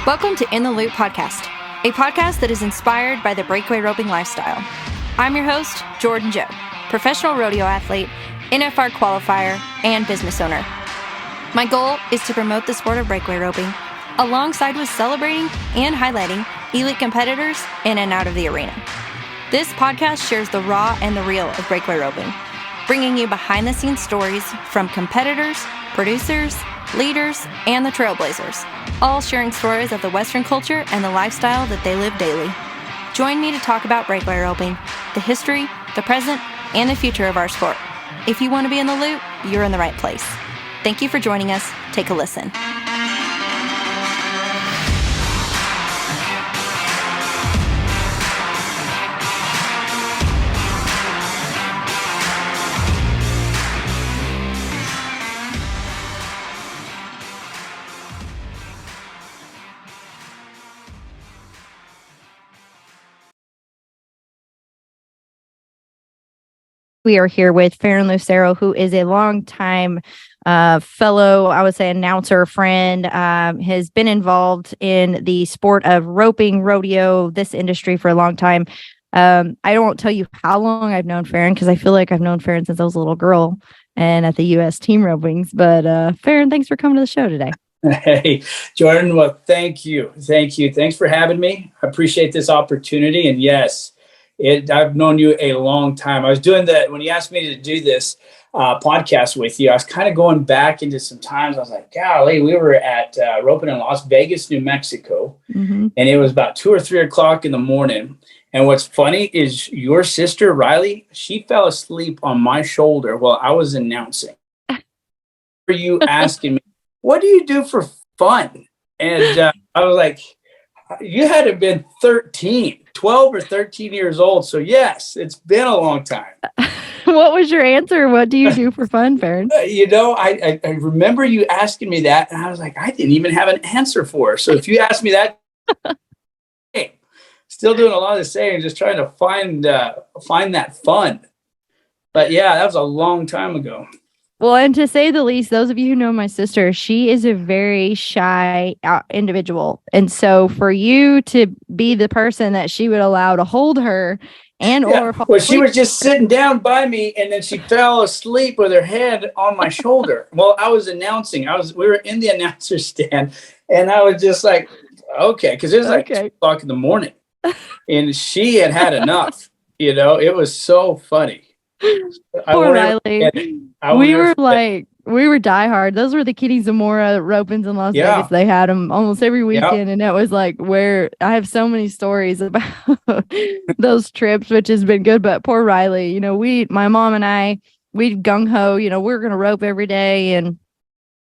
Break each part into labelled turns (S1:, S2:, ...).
S1: Welcome to In the Loop Podcast, a podcast that is inspired by the breakaway roping lifestyle. I'm your host, Jordan Jo, professional rodeo athlete, NFR qualifier, and business owner. My goal is to promote the sport of breakaway roping, alongside with celebrating and highlighting elite competitors in and out of the arena. This podcast shares the raw and the real of breakaway roping, bringing you behind-the-scenes stories from competitors, producers, leaders, and the trailblazers, all sharing stories of the Western culture and the lifestyle that they live daily. Join me to talk about breakaway roping, the history, the present, and the future of our sport. If you want to be in the loop, you're in the right place. Thank you for joining us. Take a listen. We are here with Ferron Lucero, who is a longtime fellow, I would say, announcer friend, has been involved in the sport of roping, rodeo, this industry for a long time. I won't tell you how long I've known Ferron, because I feel like I've known Ferron since I was a little girl and at the U.S. team ropings. But Ferron, thanks for coming to the show today.
S2: Hey, Jordan. Well, thank you. Thanks for having me. I appreciate this opportunity. And yes, I've known you a long time. I was doing that when you asked me to do this podcast with you. I was kind of going back into some times. I was like, golly, we were at roping in Las Vegas, New Mexico, and it was about 2 or 3 o'clock in the morning. And what's funny is your sister, Riley, she fell asleep on my shoulder while I was announcing. For you asking me, what do you do for fun? And I was like, you had to have been 12 or 13 years old. So yes, it's been a long time.
S1: What was your answer? What do you do for fun, Ferron?
S2: I remember you asking me that, and I was like, I didn't even have an answer for her. So if you asked me that, hey, still doing a lot of the same, just trying to find that fun. But yeah, that was a long time ago.
S1: Well, and to say the least, those of you who know my sister, she is a very shy individual. And so for you to be the person that she would allow to hold her
S2: well, she was just sitting down by me, and then she fell asleep with her head on my shoulder. Well, I was announcing. We were in the announcer stand, and I was just like, okay, because it was like 2 o'clock in the morning, and she had enough. It was so funny.
S1: Poor Riley. We were diehard. Those were the Kitty Zamora ropings in Las Vegas. They had them almost every weekend, and it was like where I have so many stories about those trips, which has been good. But poor Riley, my mom and I, we'd gung ho. We're gonna rope every day and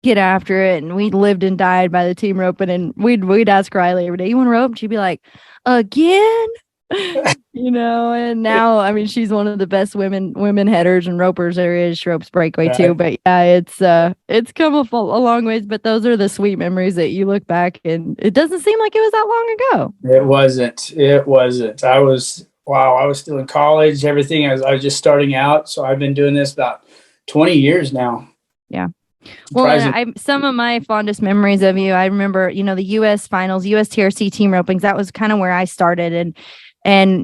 S1: get after it, and we lived and died by the team roping. And we'd ask Riley every day, "You want to rope?" And she'd be like, "Again." And now, I mean, she's one of the best women headers and ropers there is. She ropes breakaway too, but yeah, it's come a long ways. But those are the sweet memories that you look back, and it doesn't seem like it was that long ago.
S2: It wasn't. I was still in college. Everything. I was just starting out. So I've been doing this about 20 years now.
S1: Yeah. Well, some of my fondest memories of you, I remember, the U.S. finals, U.S. TRC team ropings. That was kind of where I started, and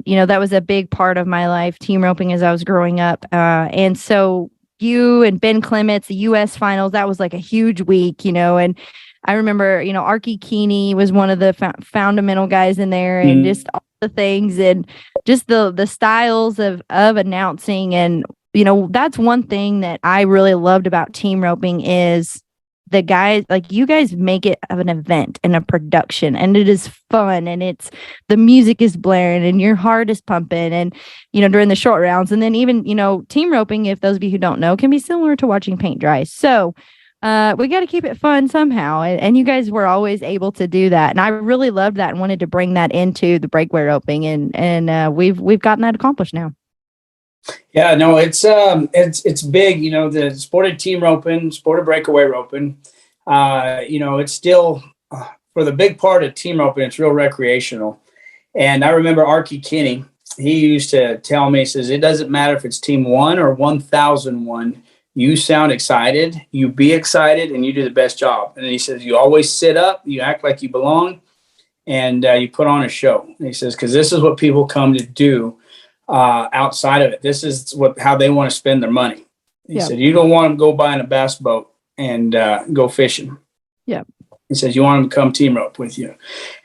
S1: that was a big part of my life, team roping, as I was growing up. And so you and Ben Clements, the U.S. finals, that was like a huge week, and I remember, Archie Keeney was one of the fundamental guys in there, and just all the things, and just the styles of announcing. And that's one thing that I really loved about team roping is the guys, like you guys make it of an event and a production, and it is fun, and the music is blaring and your heart is pumping, and during the short rounds, and then even team roping, if those of you who don't know, can be similar to watching paint dry. So we got to keep it fun somehow, and you guys were always able to do that, and I really loved that and wanted to bring that into the breakaway roping, and we've gotten that accomplished now.
S2: Yeah, no, it's big, the sport of team roping, sport of breakaway roping, it's still, for the big part of team roping, it's real recreational. And I remember Archie Kinney, he used to tell me, he says, it doesn't matter if it's team 1 or 1001, you sound excited, you be excited, and you do the best job. And he says, you always sit up, you act like you belong, and you put on a show. And he says, because this is what people come to do outside of it. This is how they want to spend their money. He said, you don't want them to go buying a bass boat and go fishing.
S1: Yeah.
S2: He says, you want them to come team rope with you.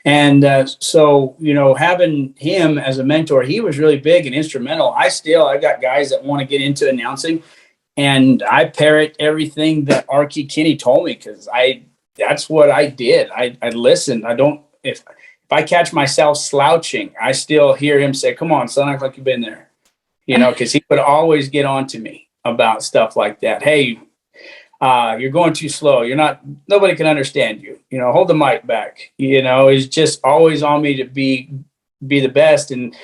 S2: And so, having him as a mentor, he was really big and instrumental. I got guys that want to get into announcing, and I parrot everything that Archie Kinney told me, because that's what I did. I listened. If I catch myself slouching, I still hear him say, come on, son, act like you've been there, because he would always get on to me about stuff like that. Hey, you're going too slow. Nobody can understand you. Hold the mic back. Is just always on me to be the best. And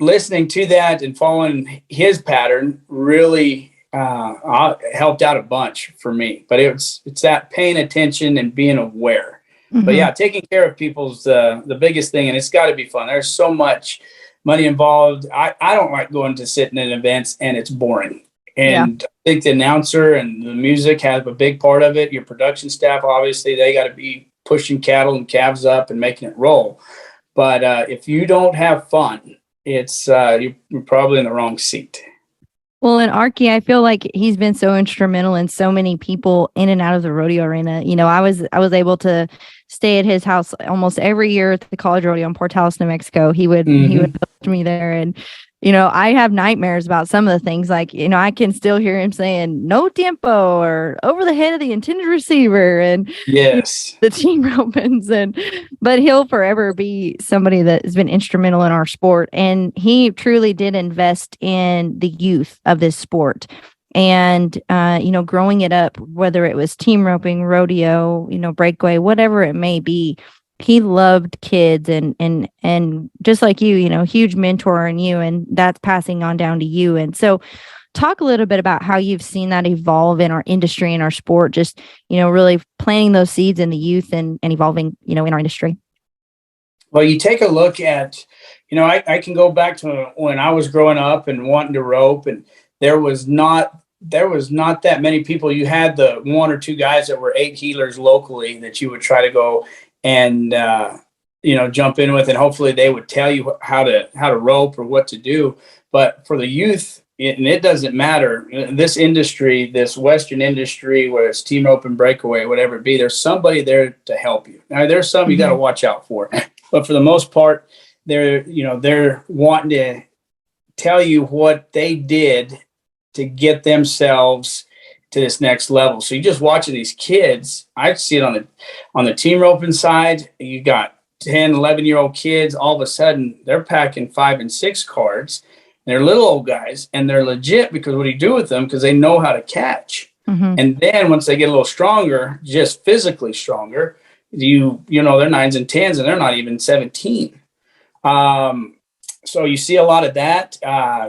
S2: listening to that and following his pattern really helped out a bunch for me. But it's that paying attention and being aware. Mm-hmm. But yeah, taking care of people's the biggest thing, and it's got to be fun. There's so much money involved. I don't like going to sit in events and it's boring. And I think the announcer and the music have a big part of it. Your production staff, obviously, they got to be pushing cattle and calves up and making it roll. But if you don't have fun, it's you're probably in the wrong seat.
S1: Well, and Archie, I feel like he's been so instrumental in so many people in and out of the rodeo arena. I was able to stay at his house almost every year at the college rodeo in Portales, New Mexico. He would host me there, and I have nightmares about some of the things. Like, I can still hear him saying no tempo or over the head of the intended receiver, and
S2: yes,
S1: the team opens. But he'll forever be somebody that has been instrumental in our sport. And he truly did invest in the youth of this sport. And, growing it up, whether it was team roping, rodeo, breakaway, whatever it may be, he loved kids and just like you, huge mentor in you, and that's passing on down to you. And so talk a little bit about how you've seen that evolve in our industry and our sport, just, really planting those seeds in the youth and evolving, in our industry.
S2: Well, you take a look at, I can go back to when I was growing up and wanting to rope, and there was not that many people. You had the one or two guys that were 8 heelers locally that you would try to go and jump in with, and hopefully they would tell you how to rope or what to do. But for the youth, it doesn't matter. This industry, this Western industry, where it's team rope and breakaway, whatever it be, there's somebody there to help you. Now, there's some you got to watch out for, but for the most part, they're wanting to tell you what they did to get themselves to this next level. So you just watching these kids. I see it on the team roping side. You got 10, 11-year-old kids. All of a sudden, they're packing 5 and 6 cards. They're little old guys, and they're legit because what do you do with them? Because they know how to catch. Mm-hmm. And then once they get a little stronger, just physically stronger, they're 9s and 10s, and they're not even 17. So you see a lot of that.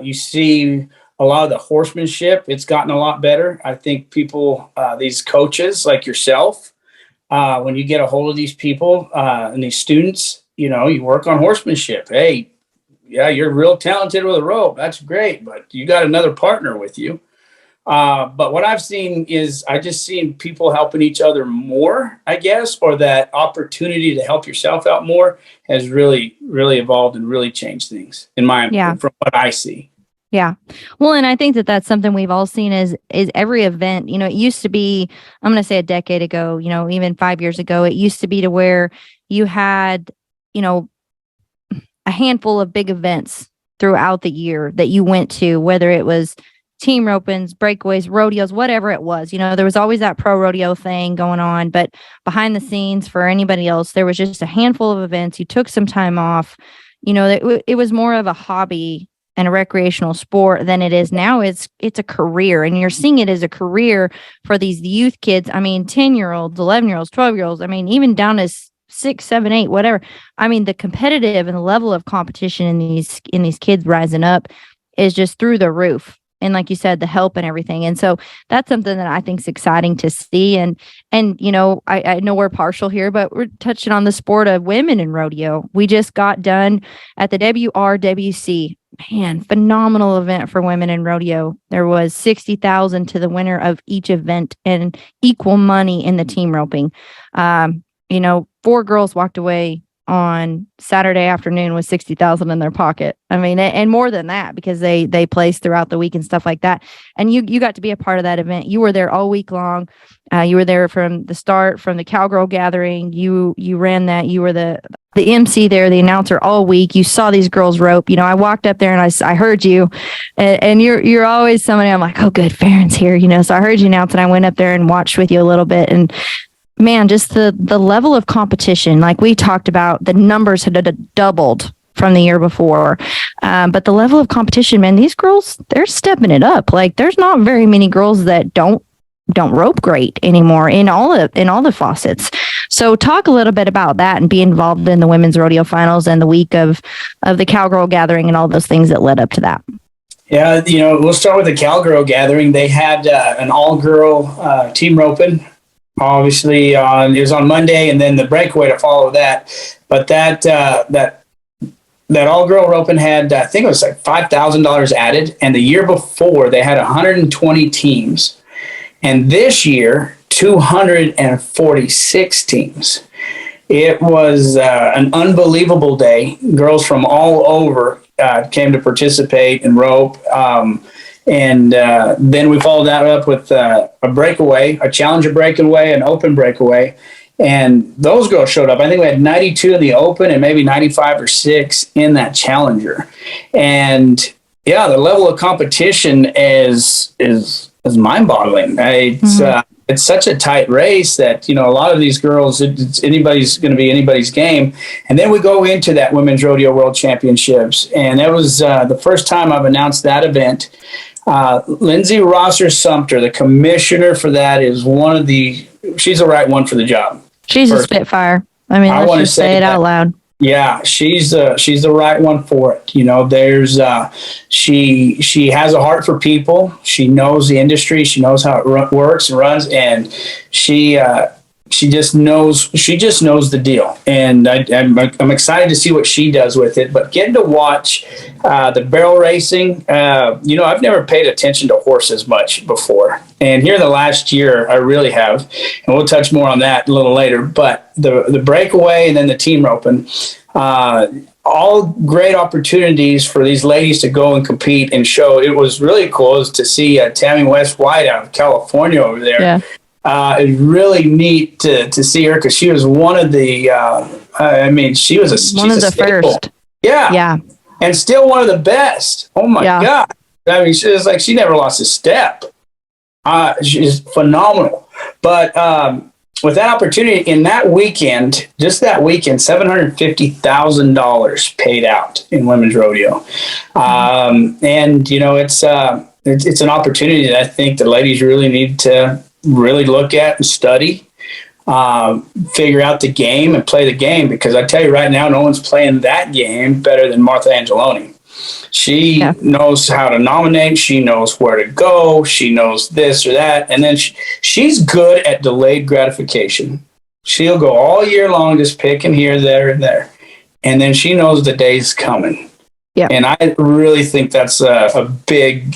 S2: You see a lot of the horsemanship. It's gotten a lot better. I think people, these coaches like yourself, when you get a hold of these people and these students, you work on horsemanship. Hey, yeah, you're real talented with a rope. That's great, but you got another partner with you. But what I've seen is I just seen people helping each other more, I guess, or that opportunity to help yourself out more has really, really evolved and really changed things from what I see.
S1: Yeah. Well, and I think that that's something we've all seen is every event, it used to be, I'm going to say a decade ago, even 5 years ago, it used to be to where you had, a handful of big events throughout the year that you went to, whether it was team ropings, breakaways, rodeos, whatever it was. There was always that pro rodeo thing going on, but behind the scenes for anybody else, there was just a handful of events. You took some time off, it was more of a hobby and a recreational sport than it is now. It's a career, and you're seeing it as a career for these youth kids. 10-year-olds, 11-year-olds, 12-year-olds. Even down to 6, 7, 8, whatever. The competitive and the level of competition in these kids rising up is just through the roof. And like you said, the help and everything. And so that's something that I think is exciting to see. And I know we're partial here, but we're touching on the sport of women in rodeo. We just got done at the WRWC. Man, phenomenal event for women in rodeo. There was $60,000 to the winner of each event and equal money in the team roping. 4 girls walked away on Saturday afternoon with $60,000 in their pocket. I mean, and more than that, because they placed throughout the week and stuff like that. And you got to be a part of that event. You were there all week long. You were there from the start, from the cowgirl gathering. You ran that. You were the MC there, the announcer all week. You saw these girls rope. I walked up there and I heard you, and you're always somebody I'm like, oh, good, Ferron's here. So I heard you announce, and I went up there and watched with you a little bit. And man, just the level of competition, like we talked about, the numbers had doubled from the year before. But the level of competition, man, these girls, they're stepping it up. Like, there's not very many girls that don't rope great anymore in all the faucets. So talk a little bit about that and be involved in the women's rodeo finals and the week of the cowgirl gathering and all those things that led up to that.
S2: Yeah, we'll start with the cowgirl gathering. They had an all-girl team roping. Obviously, it was on Monday, and then the breakaway to follow that. But that all-girl roping had, I think it was like $5,000 added. And the year before, they had 120 teams. And this year, 246 teams. It was an unbelievable day. Girls from all over came to participate and rope. And then we followed that up with a breakaway, a challenger breakaway, an open breakaway. And those girls showed up. I think we had 92 in the open and maybe 95 or 6 in that challenger. And yeah, the level of competition is mind-boggling. It's such a tight race that, a lot of these girls, anybody's going to be anybody's game. And then we go into that Women's Rodeo World Championships. And that was the first time I've announced that event. Lindsay Rosser Sumter, the commissioner for that, is she's the right one for the job.
S1: She's a spitfire. I mean, let's just say it out loud.
S2: Yeah, she's the right one for it. She has a heart for people. She knows the industry. She knows how it works and runs, and she just knows the deal. And I'm excited to see what she does with it. But getting to watch the barrel racing, I've never paid attention to horses much before. And here in the last year, I really have. And we'll touch more on that a little later. But the breakaway and then the team roping, all great opportunities for these ladies to go and compete and show. It was really cool to see Tammy West White out of California over there. Yeah. It's really neat to see her because she was one of the, she was
S1: one of the first.
S2: Yeah. Yeah. And still one of the best. Oh my God. I mean, she never lost a step. She's phenomenal. But with that opportunity in that weekend, just that weekend, $750,000 paid out in women's rodeo. And, it's an opportunity that I think the ladies really need to really look at and study, figure out the game and play the game, because I tell you right now, no one's playing that game better than Martha Angeloni. She knows how to nominate. She knows where to go. She knows this or that. And then she's good at delayed gratification. She'll go all year long just picking here, there, and there. And then she knows the day's coming. Yeah. And I really think that's a big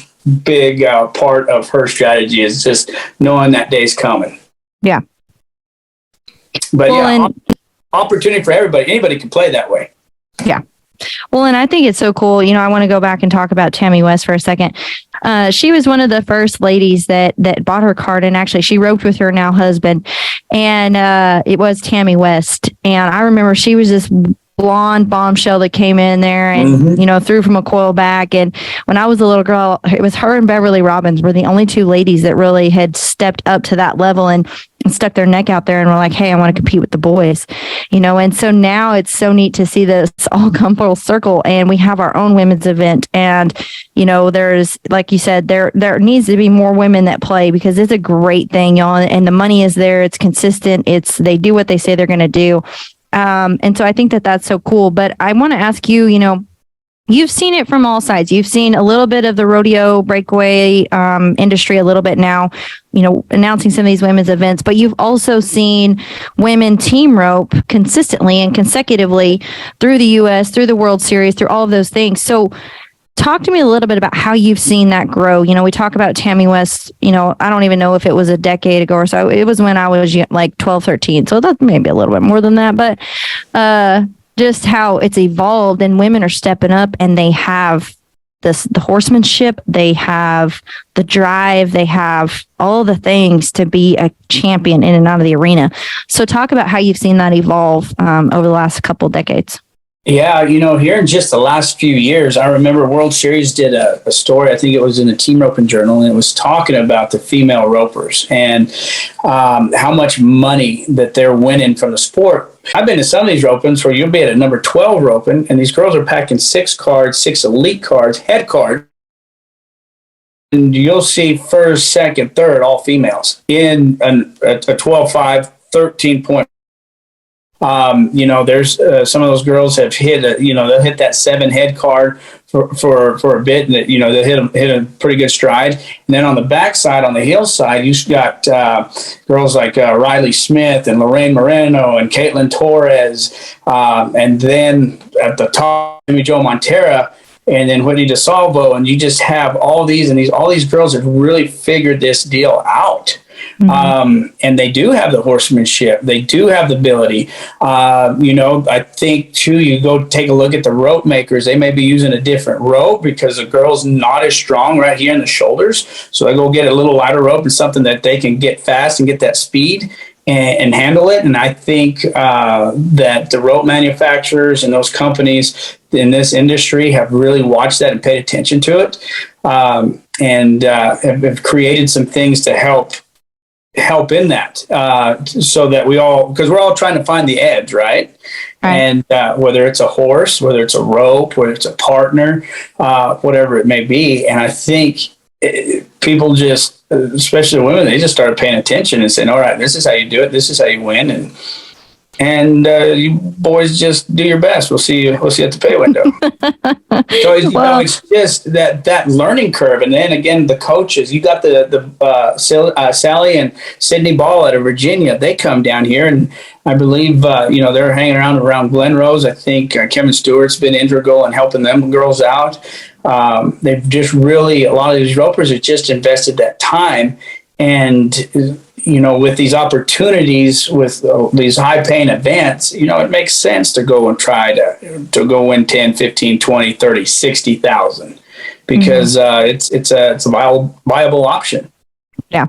S2: part of her strategy, is just knowing that day's coming.
S1: Yeah.
S2: But opportunity for everybody. Anybody can play that way.
S1: Yeah. Well, and I think it's so cool. I want to go back and talk about Tammy West for a second. She was one of the first ladies that bought her card, and actually she roped with her now husband, and it was Tammy West. And I remember she was this blonde bombshell that came in there and, threw from a coil back. And when I was a little girl, it was her and Beverly Robbins were the only two ladies that really had stepped up to that level and stuck their neck out there and were like, hey, I want to compete with the boys, and so now it's so neat to see this all come full circle, and we have our own women's event. And, there's, like you said, there needs to be more women that play, because it's a great thing, y'all. And the money is there. It's consistent. They do what they say they're going to do. And so I think that's so cool. But I want to ask you, you've seen it from all sides. You've seen a little bit of the rodeo breakaway industry a little bit now, announcing some of these women's events, but you've also seen women team rope consistently and consecutively through the U.S., through the World Series, through all of those things. So talk to me a little bit about how you've seen that grow. We talk about Tammy West, I don't even know if it was a decade ago or so. It was when I was like 12, 13. So that's maybe a little bit more than that, but just how it's evolved, and women are stepping up, and they have the horsemanship, they have the drive, they have all the things to be a champion in and out of the arena. So talk about how you've seen that evolve over the last couple decades.
S2: Yeah, here in just the last few years, I remember World Series did a story, I think it was in the Team Roping Journal, and it was talking about the female ropers and how much money that they're winning from the sport. I've been to some of these ropings where you'll be at a number 12 roping, and these girls are packing 6 cards, 6 elite cards, head cards, and you'll see first, second, third, all females in a 12-5, 13-point. There's some of those girls have hit they'll hit that 7 head card for a bit, and they'll hit a pretty good stride. And then on the backside, on the heel side, you've got girls like Riley Smith and Lorraine Moreno and Caitlin Torres, and then at the top, Joe Montera, and then Whitney DeSalvo, and you just have all these girls have really figured this deal out. Mm-hmm. And they do have the horsemanship. They do have the ability. I think too, you go take a look at the rope makers. They may be using a different rope because the girl's not as strong right here in the shoulders. So they go get a little lighter rope and something that they can get fast and get that speed and handle it. And I think that the rope manufacturers and those companies in this industry have really watched that and paid attention to it, and have created some things to help in that, so that because we're all trying to find the edge, right? And whether it's a horse, whether it's a rope, whether it's a partner, whatever it may be. And I think people just, especially women, they just started paying attention and saying, all right, this is how you do it. This is how you win. And you boys just do your best. We'll see you at the pay window. So it's just that learning curve. And then again, the coaches, you got the Sally and Sydney Ball out of Virginia. They come down here, and I believe, they're hanging around Glen Rose. I think Kevin Stewart's been integral in helping them girls out. They've just really, a lot of these ropers have just invested that time, and with these opportunities, with these high-paying events, it makes sense to go and try to go win 10, 15, 20, 30, 60,000, because it's a viable option.
S1: Yeah.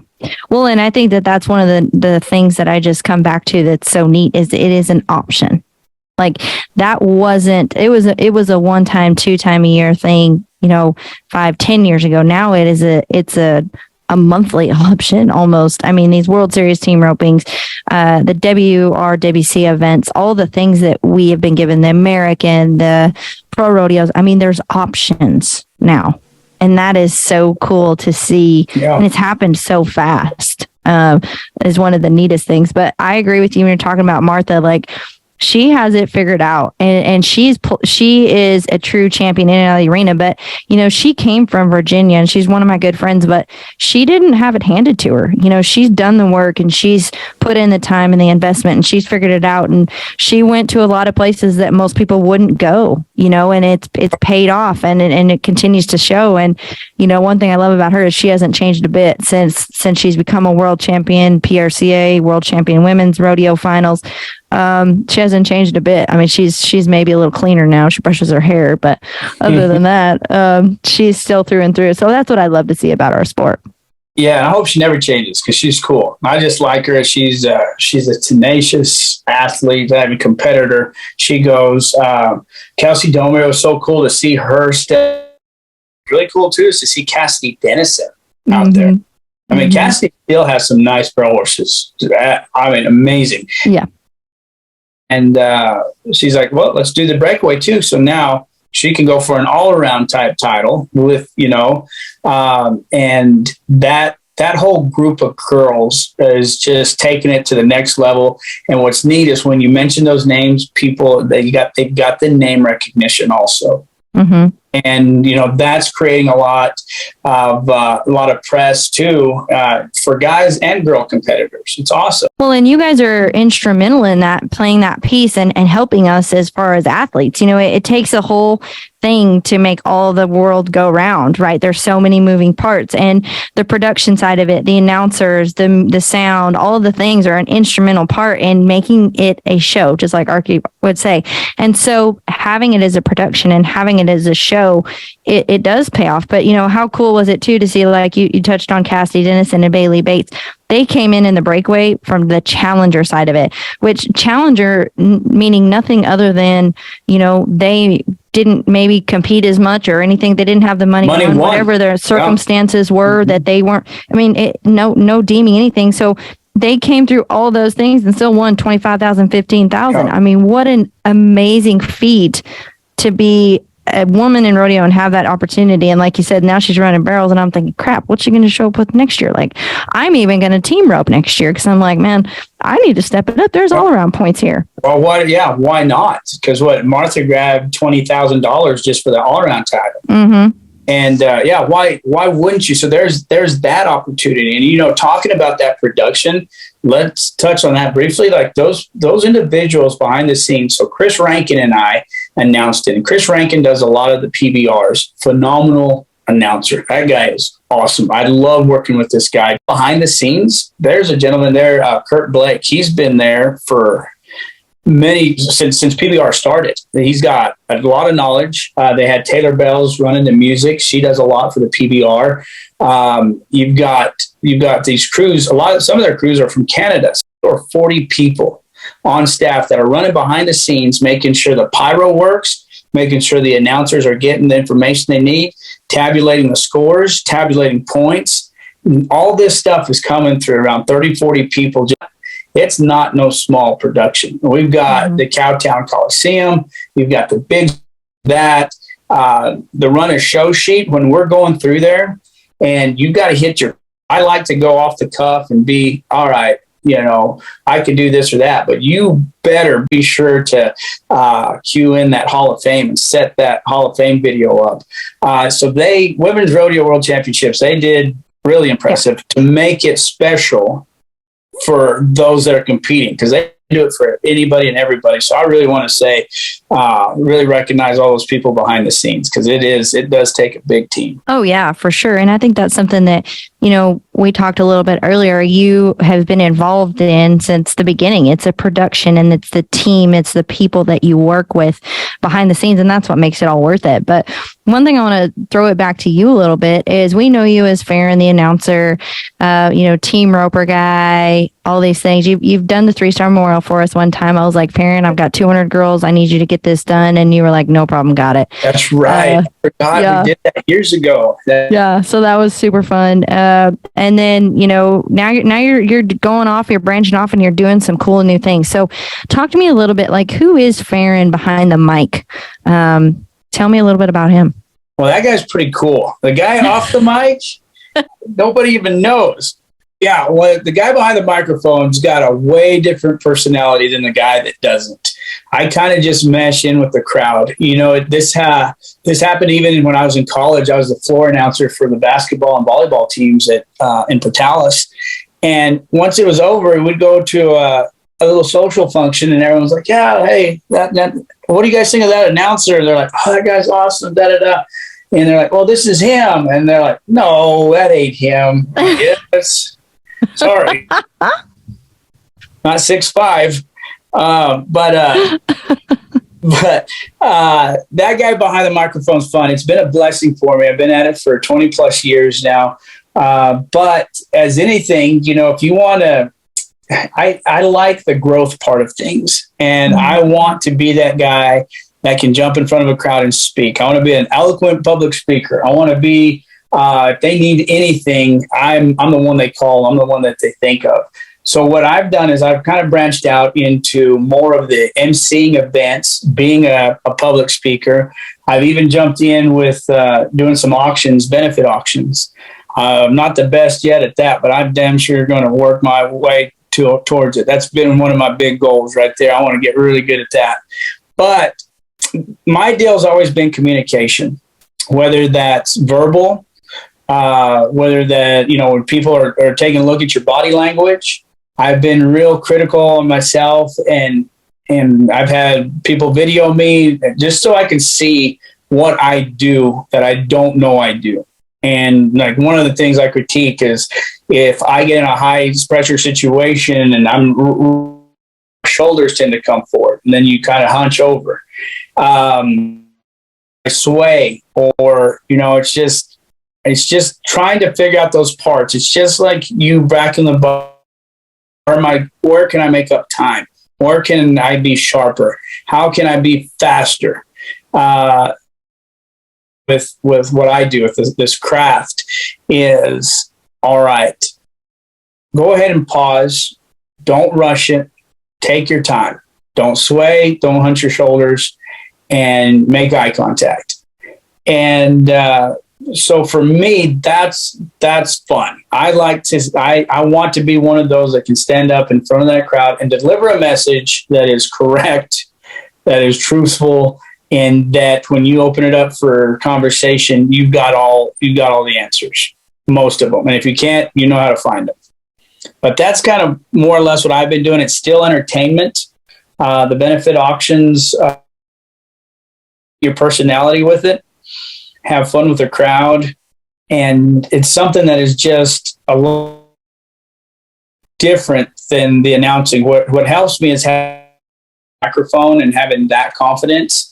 S1: Well, and I think that's one of the things that I just come back to that's so neat is it is an option. Like that it was a one-time, 2-time a year thing, 5-10 years ago. Now it's a monthly option almost. I mean, these World Series team ropings, the WRWC events, all the things that we have been given, the American, the pro rodeos. I mean, there's options now. And that is so cool to see. Yeah. And it's happened so fast, is one of the neatest things. But I agree with you when you're talking about Martha, like, she has it figured out, and she is a true champion in and out of the arena. But, she came from Virginia, and she's one of my good friends, but she didn't have it handed to her. She's done the work, and she's put in the time and the investment, and she's figured it out. And she went to a lot of places that most people wouldn't go, and it's paid off, and it continues to show. And, one thing I love about her is she hasn't changed a bit since she's become a world champion, PRCA, world champion women's rodeo finals. She hasn't changed a bit. I mean, she's maybe a little cleaner now. She brushes her hair, but other than that, she's still through and through. So that's what I love to see about our sport.
S2: Yeah, I hope she never changes because she's cool. I just like her. She's a tenacious athlete, a competitor. She goes. Kelsey Domer, was so cool to see her step. Really cool too is to see Cassidy Dennison out there. I mean, Cassidy still has some nice barrel horses. I mean, amazing.
S1: Yeah.
S2: And she's like, well, let's do the breakaway too. So now she can go for an all-around type title with, and that whole group of girls is just taking it to the next level. And what's neat is when you mention those names, they've got the name recognition also. Mm-hmm. And, that's creating a lot of press too, for guys and girl competitors. It's awesome.
S1: Well, and you guys are instrumental in that, playing that piece and helping us as far as athletes. It takes a whole thing to make all the world go round, right? There's so many moving parts, and the production side of it, the announcers, the sound, all of the things are an instrumental part in making it a show, just like Archie would say. And so having it as a production and having it as a show, it does pay off. But, you know, how cool was it too to see, like you touched on Cassidy Dennison and Bailey Bates. They came in the breakaway from the challenger side of it, which challenger meaning nothing other than, you know, they didn't maybe compete as much or anything. They didn't have the money on whatever their circumstances were, that they weren't, I mean, no deeming anything. So they came through all those things and still won 25,000, 15,000. I mean, what an amazing feat to be a woman in rodeo and have that opportunity. And like you said, now she's running barrels, and I'm thinking, crap, what's she going to show up with next year? Like, I'm even going to team rope next year, because I'm like, man, I need to step it up. There's all around points here.
S2: Well, why not? Because Martha grabbed $20,000 just for the all around title.
S1: Mm-hmm.
S2: And why wouldn't you? So there's that opportunity. And, you know, talking about that production, let's touch on that briefly. Like those individuals behind the scenes. So Chris Rankin and I announced it. And Chris Rankin does a lot of the PBRs. Phenomenal announcer. That guy is awesome. I love working with this guy. Behind the scenes, there's a gentleman there, Kurt Blake. He's been there for since PBR started. He's got a lot of knowledge. They had Taylor Bells running the music. She does a lot for the PBR. You've got these crews. Some of their crews are from Canada. There are 40 people on staff that are running behind the scenes, making sure the pyro works, making sure the announcers are getting the information they need, tabulating the scores, tabulating points. All this stuff is coming through around 30, 40 people. It's not no small production. We've got the Cowtown Coliseum. You've got the big, the runner show sheet when we're going through there, and you've got to hit I like to go off the cuff and be, all right, you know, I could do this or that, but you better be sure to cue in that Hall of Fame and set that Hall of Fame video up. So Women's Rodeo World Championships, they did really impressive to make it special for those that are competing, because they do it for anybody and everybody. So I really want to say, really recognize all those people behind the scenes, because it does take a big team.
S1: Oh yeah, for sure. And I think that's something that, you know, we talked a little bit earlier, you have been involved in since the beginning. It's a production, and it's the team, it's the people that you work with behind the scenes, and that's what makes it all worth it. But one thing I want to throw it back to you a little bit is, we know you as Ferron, the announcer, you know, team roper guy, all these things. You've done the 3-star memorial for us one time. I was like, Ferron, I've got 200 girls. I need you to get this done. And you were like, no problem. Got it.
S2: That's right. I forgot we did that years ago.
S1: So that was super fun. And then, you know, now you're going off, you're branching off, and you're doing some cool new things. So talk to me a little bit, like, who is Ferron behind the mic? Tell me a little bit about him.
S2: Well, that guy's pretty cool. The guy off the mic, nobody even knows. Yeah, well, the guy behind the microphone's got a way different personality than the guy that doesn't. I kind of just mesh in with the crowd. You know, this happened even when I was in college. I was the floor announcer for the basketball and volleyball teams in Portales. And once it was over, we'd go to a little social function, and everyone's like, yeah, hey, what do you guys think of that announcer? And they're like, oh, that guy's awesome, da-da-da. And they're like, well, this is him. And they're like, no, that ain't him. Yes. Sorry. Not 6'5". But that guy behind the microphone's fun. It's been a blessing for me. I've been at it for 20 plus years now. But as anything, you know, if you want to, I like the growth part of things, and I want to be that guy that can jump in front of a crowd and speak. I want to be an eloquent public speaker. I want to be, if they need anything, I'm the one they call. I'm the one that they think of. So what I've done is I've kind of branched out into more of the emceeing events, being a public speaker. I've even jumped in with doing some auctions, benefit auctions. I'm not the best yet at that, but I'm damn sure going to work my way towards it. That's been one of my big goals right there. I want to get really good at that. But my deal's always been communication, whether that's verbal, whether that, you know, when people are taking a look at your body language. I've been real critical on myself, and I've had people video me just so I can see what I do that I don't know I do. And like one of the things I critique is if I get in a high pressure situation and shoulders tend to come forward, and then you kind of hunch over, sway, or it's just trying to figure out those parts. It's just like you back in the bar. Where can I make up time? Where can I be sharper? How can I be faster? With what I do with this craft is, all right, go ahead and pause. Don't rush it. Take your time. Don't sway. Don't hunch your shoulders, and make eye contact. And so for me, that's fun. I want to be one of those that can stand up in front of that crowd and deliver a message that is correct, that is truthful, and that when you open it up for conversation, you've got all the answers, most of them. And if you can't, you know how to find them. But that's kind of more or less what I've been doing. It's still entertainment. The benefit auctions, your personality with it, have fun with the crowd. And it's something that is just a little different than the announcing. What helps me is having a microphone and having that confidence.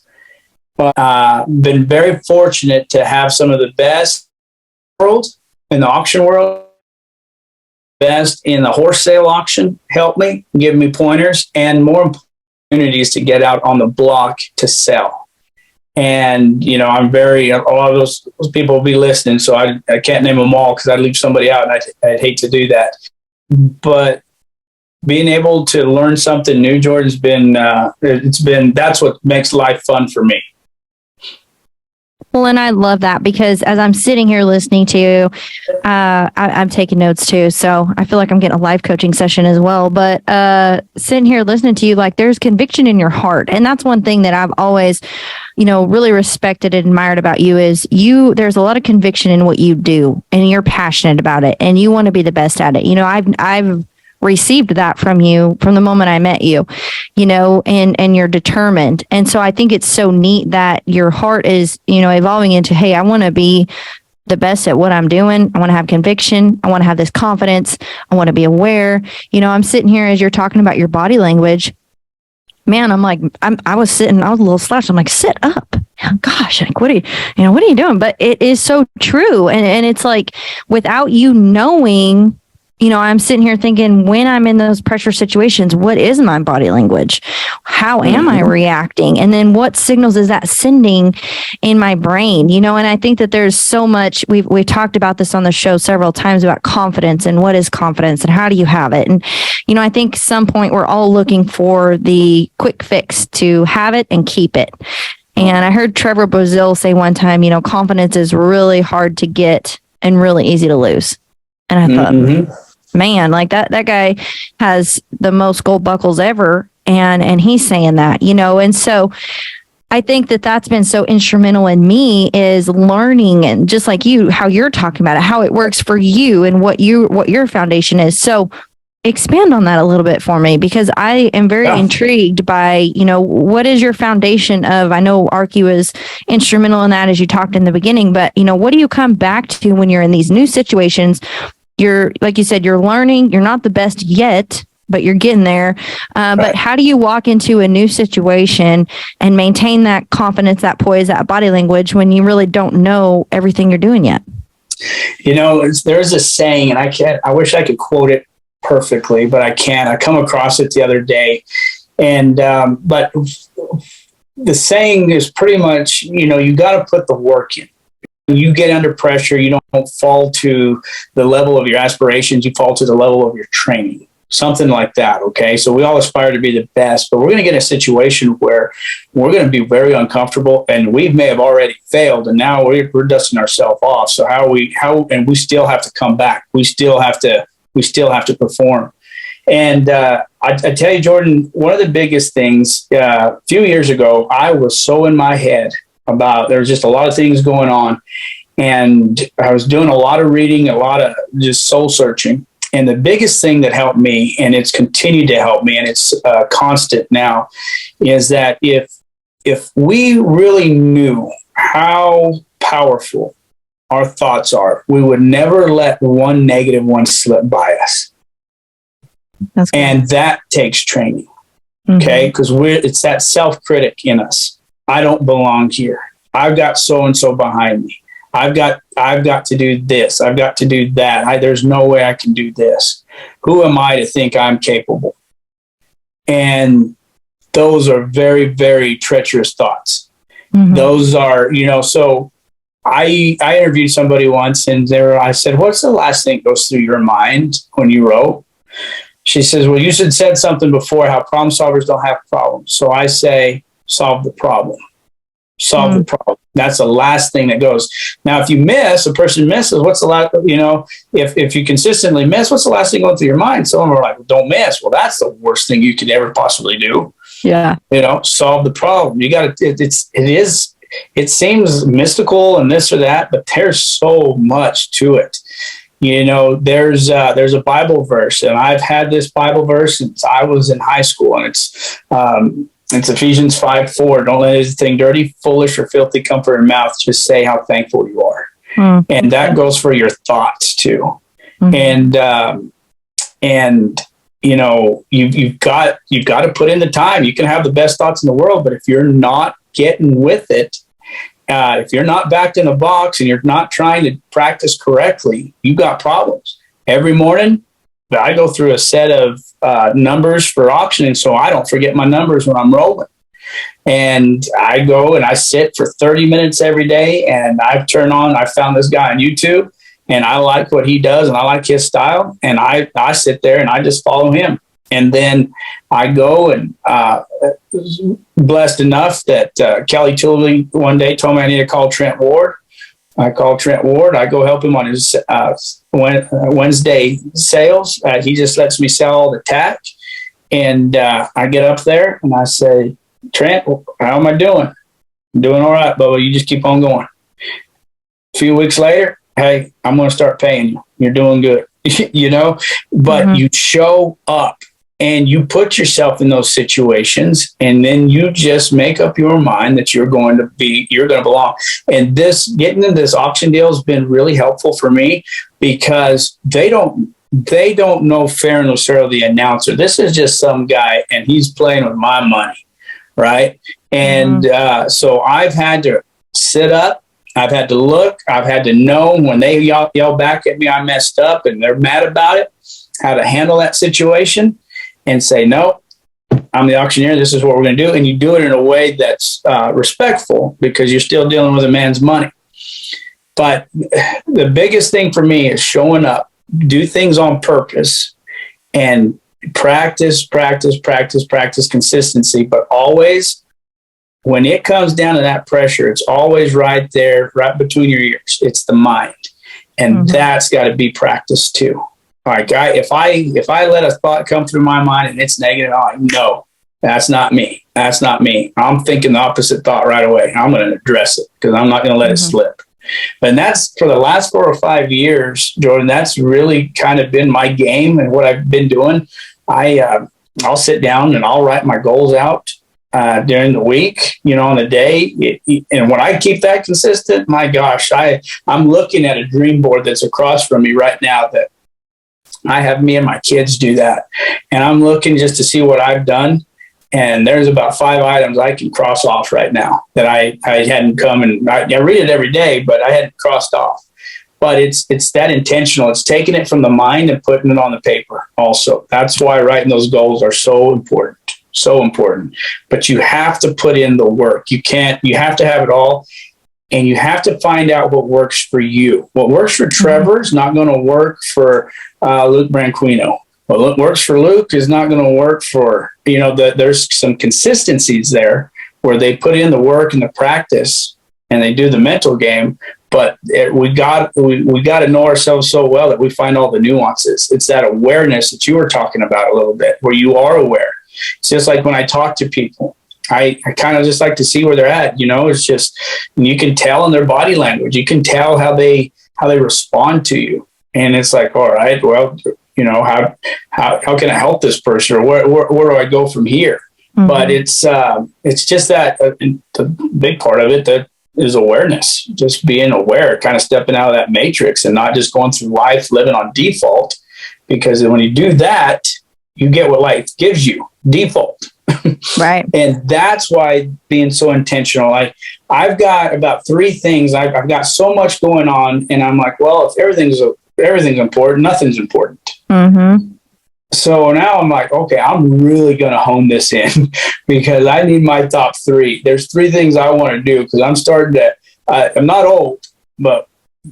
S2: But been very fortunate to have some of the best world in the auction world, best in the horse sale auction help me, give me pointers, and more opportunities to get out on the block to sell. And, I'm a lot of those people will be listening, so I can't name them all because I'd leave somebody out, and I'd hate to do that. But being able to learn something new, Jordan's that's what makes life fun for me.
S1: Well, and I love that because as I'm sitting here listening to you, I'm taking notes too. So I feel like I'm getting a life coaching session as well. But sitting here listening to you, like there's conviction in your heart. And that's one thing that I've always, really respected and admired about you is there's a lot of conviction in what you do and you're passionate about it and you want to be the best at it. I've received that from you from the moment I met you, and you're determined. And so I think it's so neat that your heart is, evolving into, hey, I want to be the best at what I'm doing. I want to have conviction. I want to have this confidence. I want to be aware. I'm sitting here as you're talking about your body language. Man, I'm like, I was a little slouched. I'm like, sit up. Gosh, like, what are you doing? But it is so true. And it's like, without you knowing, I'm sitting here thinking when I'm in those pressure situations, what is my body language? How am I reacting? And then what signals is that sending in my brain? And I think that there's so much, we've talked about this on the show several times about confidence and what is confidence and how do you have it? And, I think some point we're all looking for the quick fix to have it and keep it. And I heard Trevor Brazil say one time, confidence is really hard to get and really easy to lose. And I thought, man, like that guy has the most gold buckles ever. And he's saying that, and so I think that that's been so instrumental in me is learning, and just like you, how you're talking about it, how it works for you and what your foundation is. So expand on that a little bit for me, because I am very intrigued by, what is your foundation of, I know Archie was instrumental in that as you talked in the beginning, but, what do you come back to when you're in these new situations? You're, like you said, you're learning, you're not the best yet, but you're getting there. But how do you walk into a new situation and maintain that confidence, that poise, that body language when you really don't know everything you're doing yet?
S2: There's a saying, and I wish I could quote it perfectly, but I can't. I come across it the other day. And, but the saying is pretty much, you got to put the work in. You get under pressure, you don't fall to the level of your aspirations, you fall to the level of your training, something like that. Okay. So we all aspire to be the best, but we're going to get in a situation where we're going to be very uncomfortable and we may have already failed. And now we're dusting ourselves off. So and we still have to come back. We still have to perform. And I tell you, Jordan, one of the biggest things, a few years ago, I was so in my head about, there was just a lot of things going on, and I was doing a lot of reading, a lot of just soul searching. And the biggest thing that helped me, and it's continued to help me, and it's constant now, is that if we really knew how powerful our thoughts are, we would never let one negative one slip by us.
S1: That's cool.
S2: And that takes training. Okay. Because it's that self-critic in us. I don't belong here. I've got so-and-so behind me. I've got to do this. I've got to do that. There's no way I can do this. Who am I to think I'm capable? And those are very, very treacherous thoughts. Those are, so I interviewed somebody once, and I said, what's the last thing that goes through your mind when you rope? She says, well, you said something before, how problem solvers don't have problems. So I say, solve the problem. Solve the problem. That's the last thing that goes. Now, if you miss, a person misses, what's the last, if you consistently miss, what's the last thing going through your mind? Some of them are like, well, don't miss. Well, that's the worst thing you could ever possibly do.
S1: Yeah.
S2: Solve the problem. You got to, it seems mystical and this or that, but there's so much to it. There's a Bible verse, and I've had this Bible verse since I was in high school, and it's Ephesians 5:4. Don't let anything dirty, foolish, or filthy come from your mouth. Just say how thankful you are. And that goes for your thoughts too. And you've got to put in the time. You can have the best thoughts in the world, but if you're not getting with it, if you're not backed in a box and you're not trying to practice correctly, you've got problems. Every morning, I go through a set of numbers for auctioning so I don't forget my numbers when I'm rolling. And I go and I sit for 30 minutes every day, and I found this guy on YouTube, and I like what he does and I like his style. And I sit there and I just follow him. And then I go and blessed enough that Kelly Tilly one day told me I need to call Trent Ward. I call Trent Ward. I go help him on his Wednesday sales. He just lets me sell all the tack. And I get up there and I say, Trent, how am I doing? I'm doing all right, Bubba. You just keep on going. A few weeks later, hey, I'm going to start paying you. You're doing good. But you show up. And you put yourself in those situations, and then you just make up your mind that you're going to belong. And getting into this auction deal has been really helpful for me, because they don't know Ferron Lucero, the announcer. This is just some guy, and he's playing with my money, right? And so I've had to sit up. I've had to look. I've had to know when they yell back at me I messed up and they're mad about it, how to handle that situation. And say, no, I'm the auctioneer. This is what we're going to do. And you do it in a way that's respectful, because you're still dealing with a man's money. But the biggest thing for me is showing up, do things on purpose, and practice consistency. But always, when it comes down to that pressure, it's always right there, right between your ears. It's the mind. And that's got to be practiced too. Like if I let a thought come through my mind and it's negative, I'm like, no, that's not me. That's not me. I'm thinking the opposite thought right away. I'm going to address it, because I'm not going to let it slip. And that's for the last 4 or 5 years, Jordan. That's really kind of been my game and what I've been doing. I'll sit down and I'll write my goals out during the week, on the day. And when I keep that consistent, my gosh, I'm looking at a dream board that's across from me right now that I have me and my kids do that. And I'm looking just to see what I've done. And there's about 5 items I can cross off right now that I hadn't come, and I read it every day, but I hadn't crossed off. But it's that intentional. It's taking it from the mind and putting it on the paper also. That's why writing those goals are so important. So important. But you have to put in the work. You have to have it all. And you have to find out what works for you. What works for Trevor is not going to work for Luke Branquino. What works for Luke is not going to work for, there's some consistencies there where they put in the work and the practice and they do the mental game. But we got to know ourselves so well that we find all the nuances. It's that awareness that you were talking about a little bit, where you are aware. It's just like when I talk to people, I kind of just like to see where they're at. It's just, you can tell in their body language. You can tell how they respond to you. And it's like, all right, well, how can I help this person, or where do I go from here? But it's just that the big part of it, that is awareness, just being aware, kind of stepping out of that matrix and not just going through life living on default. Because when you do that, you get what life gives you, default.
S1: Right.
S2: And that's why being so intentional. I've got about 3 things. I've got so much going on, and I'm like, well, if everything's important, nothing's important. Mm-hmm. So now I'm like, okay, I'm really going to hone this in because I need my top 3. There's 3 things I want to do because I'm starting to, I'm not old, but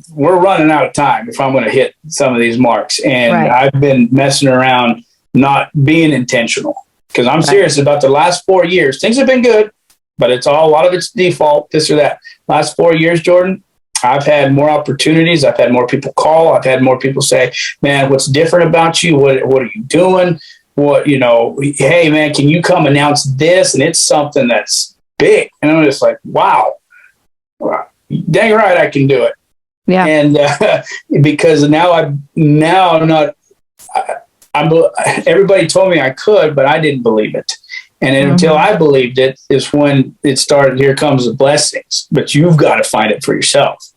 S2: we're running out of time if I'm going to hit some of these marks. And I've been messing around, not being intentional because I'm serious about the last 4 years. Things have been good, but a lot of it's default, this or that. Last 4 years, Jordan, I've had more opportunities. I've had more people call. I've had more people say, man, what's different about you? What are you doing? Hey, man, can you come announce this? And it's something that's big. And I'm just like, wow, dang right, I can do it. Yeah. And because everybody told me I could, but I didn't believe it. And until I believed it is when it started, here comes the blessings, but you've got to find it for yourself.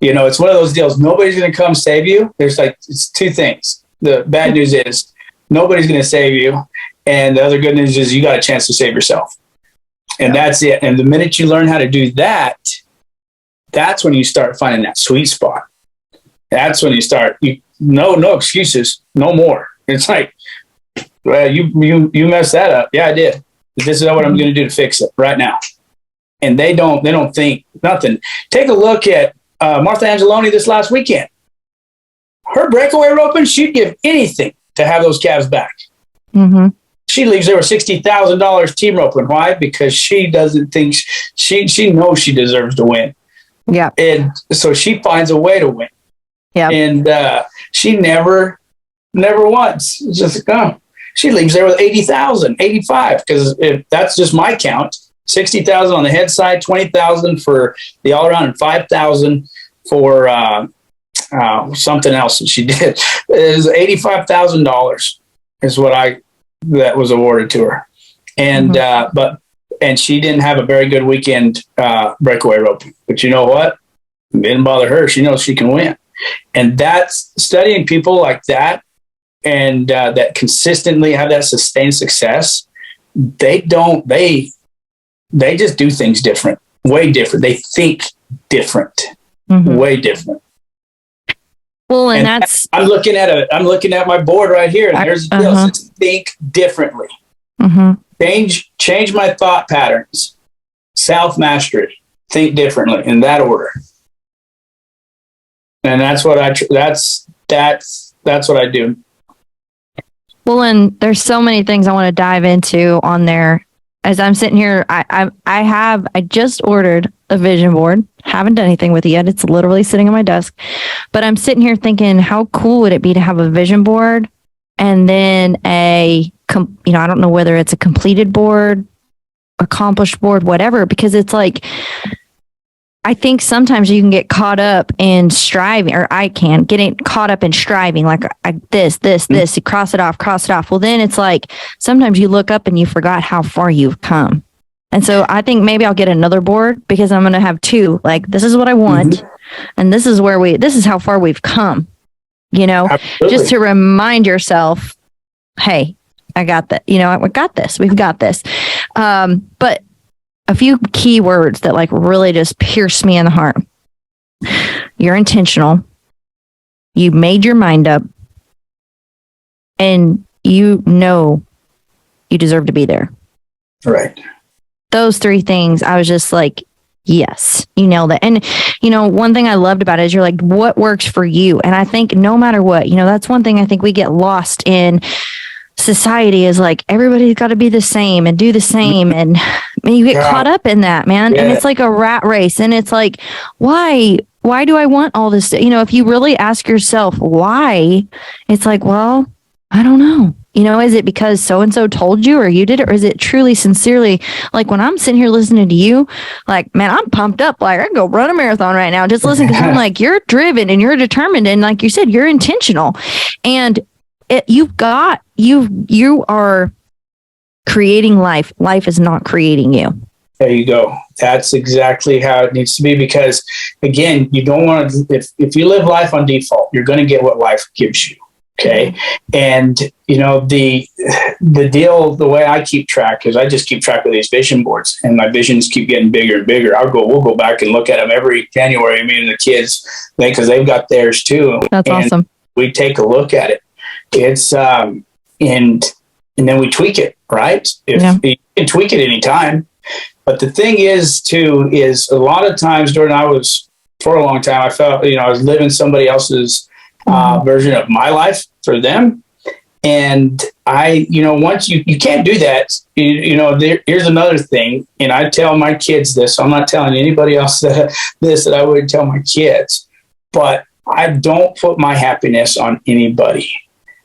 S2: It's one of those deals. Nobody's going to come save you. It's 2 things. The bad news is nobody's going to save you. And the other good news is you got a chance to save yourself. And that's it. And the minute you learn how to do that, that's when you start finding that sweet spot. That's when you start, no excuses, no more. It's like, well, you messed that up. Yeah, I did. This is what I'm going to do to fix it right now. And they don't think nothing. Take a look at Martha Angeloni this last weekend. Her breakaway roping, she'd give anything to have those calves back. Mm-hmm. She leaves there with $60,000 team roping. Why? Because she doesn't think she knows she deserves to win. Yeah. And so she finds a way to win. Yeah. And she never once just she leaves there with 80,000, 85, because that's just my count. 60,000 on the head side, 20,000 for the all around, and 5,000 for something else that she did. It was $85,000 is that was awarded to her. And and she didn't have a very good weekend breakaway roping. But you know what? It didn't bother her. She knows she can win. And that's studying people like that, and that consistently have that sustained success. They just do things different, way different. They think different, way different. Well, and that's I'm looking at my board right here, and there's the deal. It's think differently. Change my thought patterns. Self-mastery. Think differently in that order. And that's what that's what I do.
S1: Well, and there's so many things I want to dive into on there. As I'm sitting here, I just ordered a vision board. Haven't done anything with it yet. It's literally sitting on my desk. But I'm sitting here thinking, how cool would it be to have a vision board and then I don't know whether it's a completed board, accomplished board, whatever, because it's like, I think sometimes you can get caught up in striving, or I can getting caught up in striving, like this, you cross it off. Well, then it's like, sometimes you look up and you forgot how far you've come. And so I think maybe I'll get another board because I'm going to have 2, like, this is what I want. And this is how far we've come, Absolutely. Just to remind yourself, hey, I got that. I got this. We've got this. But a few key words that like really just pierce me in the heart. You're intentional. You made your mind up. And you know you deserve to be there.
S2: Right.
S1: Those 3 things, I was just like, yes, you nailed it. And, one thing I loved about it is you're like, what works for you? And I think no matter what, that's one thing I think we get lost in society is like, everybody's got to be the same and do the same. And you get caught up in that, man. Yeah. And it's like a rat race. And it's like, why do I want all this? If you really ask yourself why, it's like, well, I don't know. Is it because so-and-so told you or you did it? Or is it truly, sincerely, like when I'm sitting here listening to you, like, man, I'm pumped up. Like I can go run a marathon right now. Just listen. Cause I'm like, you're driven and you're determined. And like you said, you're intentional. And you are creating life. Life is not creating you.
S2: There you go. That's exactly how it needs to be, because again, you don't want to, if you live life on default, you're going to get what life gives you. Okay. And the deal, the way I keep track is I just keep track of these vision boards, and my visions keep getting bigger and bigger. We'll go back and look at them every January, me and the kids, because they've got theirs too.
S1: That's awesome.
S2: We take a look at it. It's, and then we tweak it, right? You can tweak it anytime. But the thing is a lot of times, Jordan, for a long time, I felt, I was living somebody else's version of my life for them. And once you can't do that, here's another thing. And I tell my kids this, so I'm not telling anybody else that I would tell my kids, but I don't put my happiness on anybody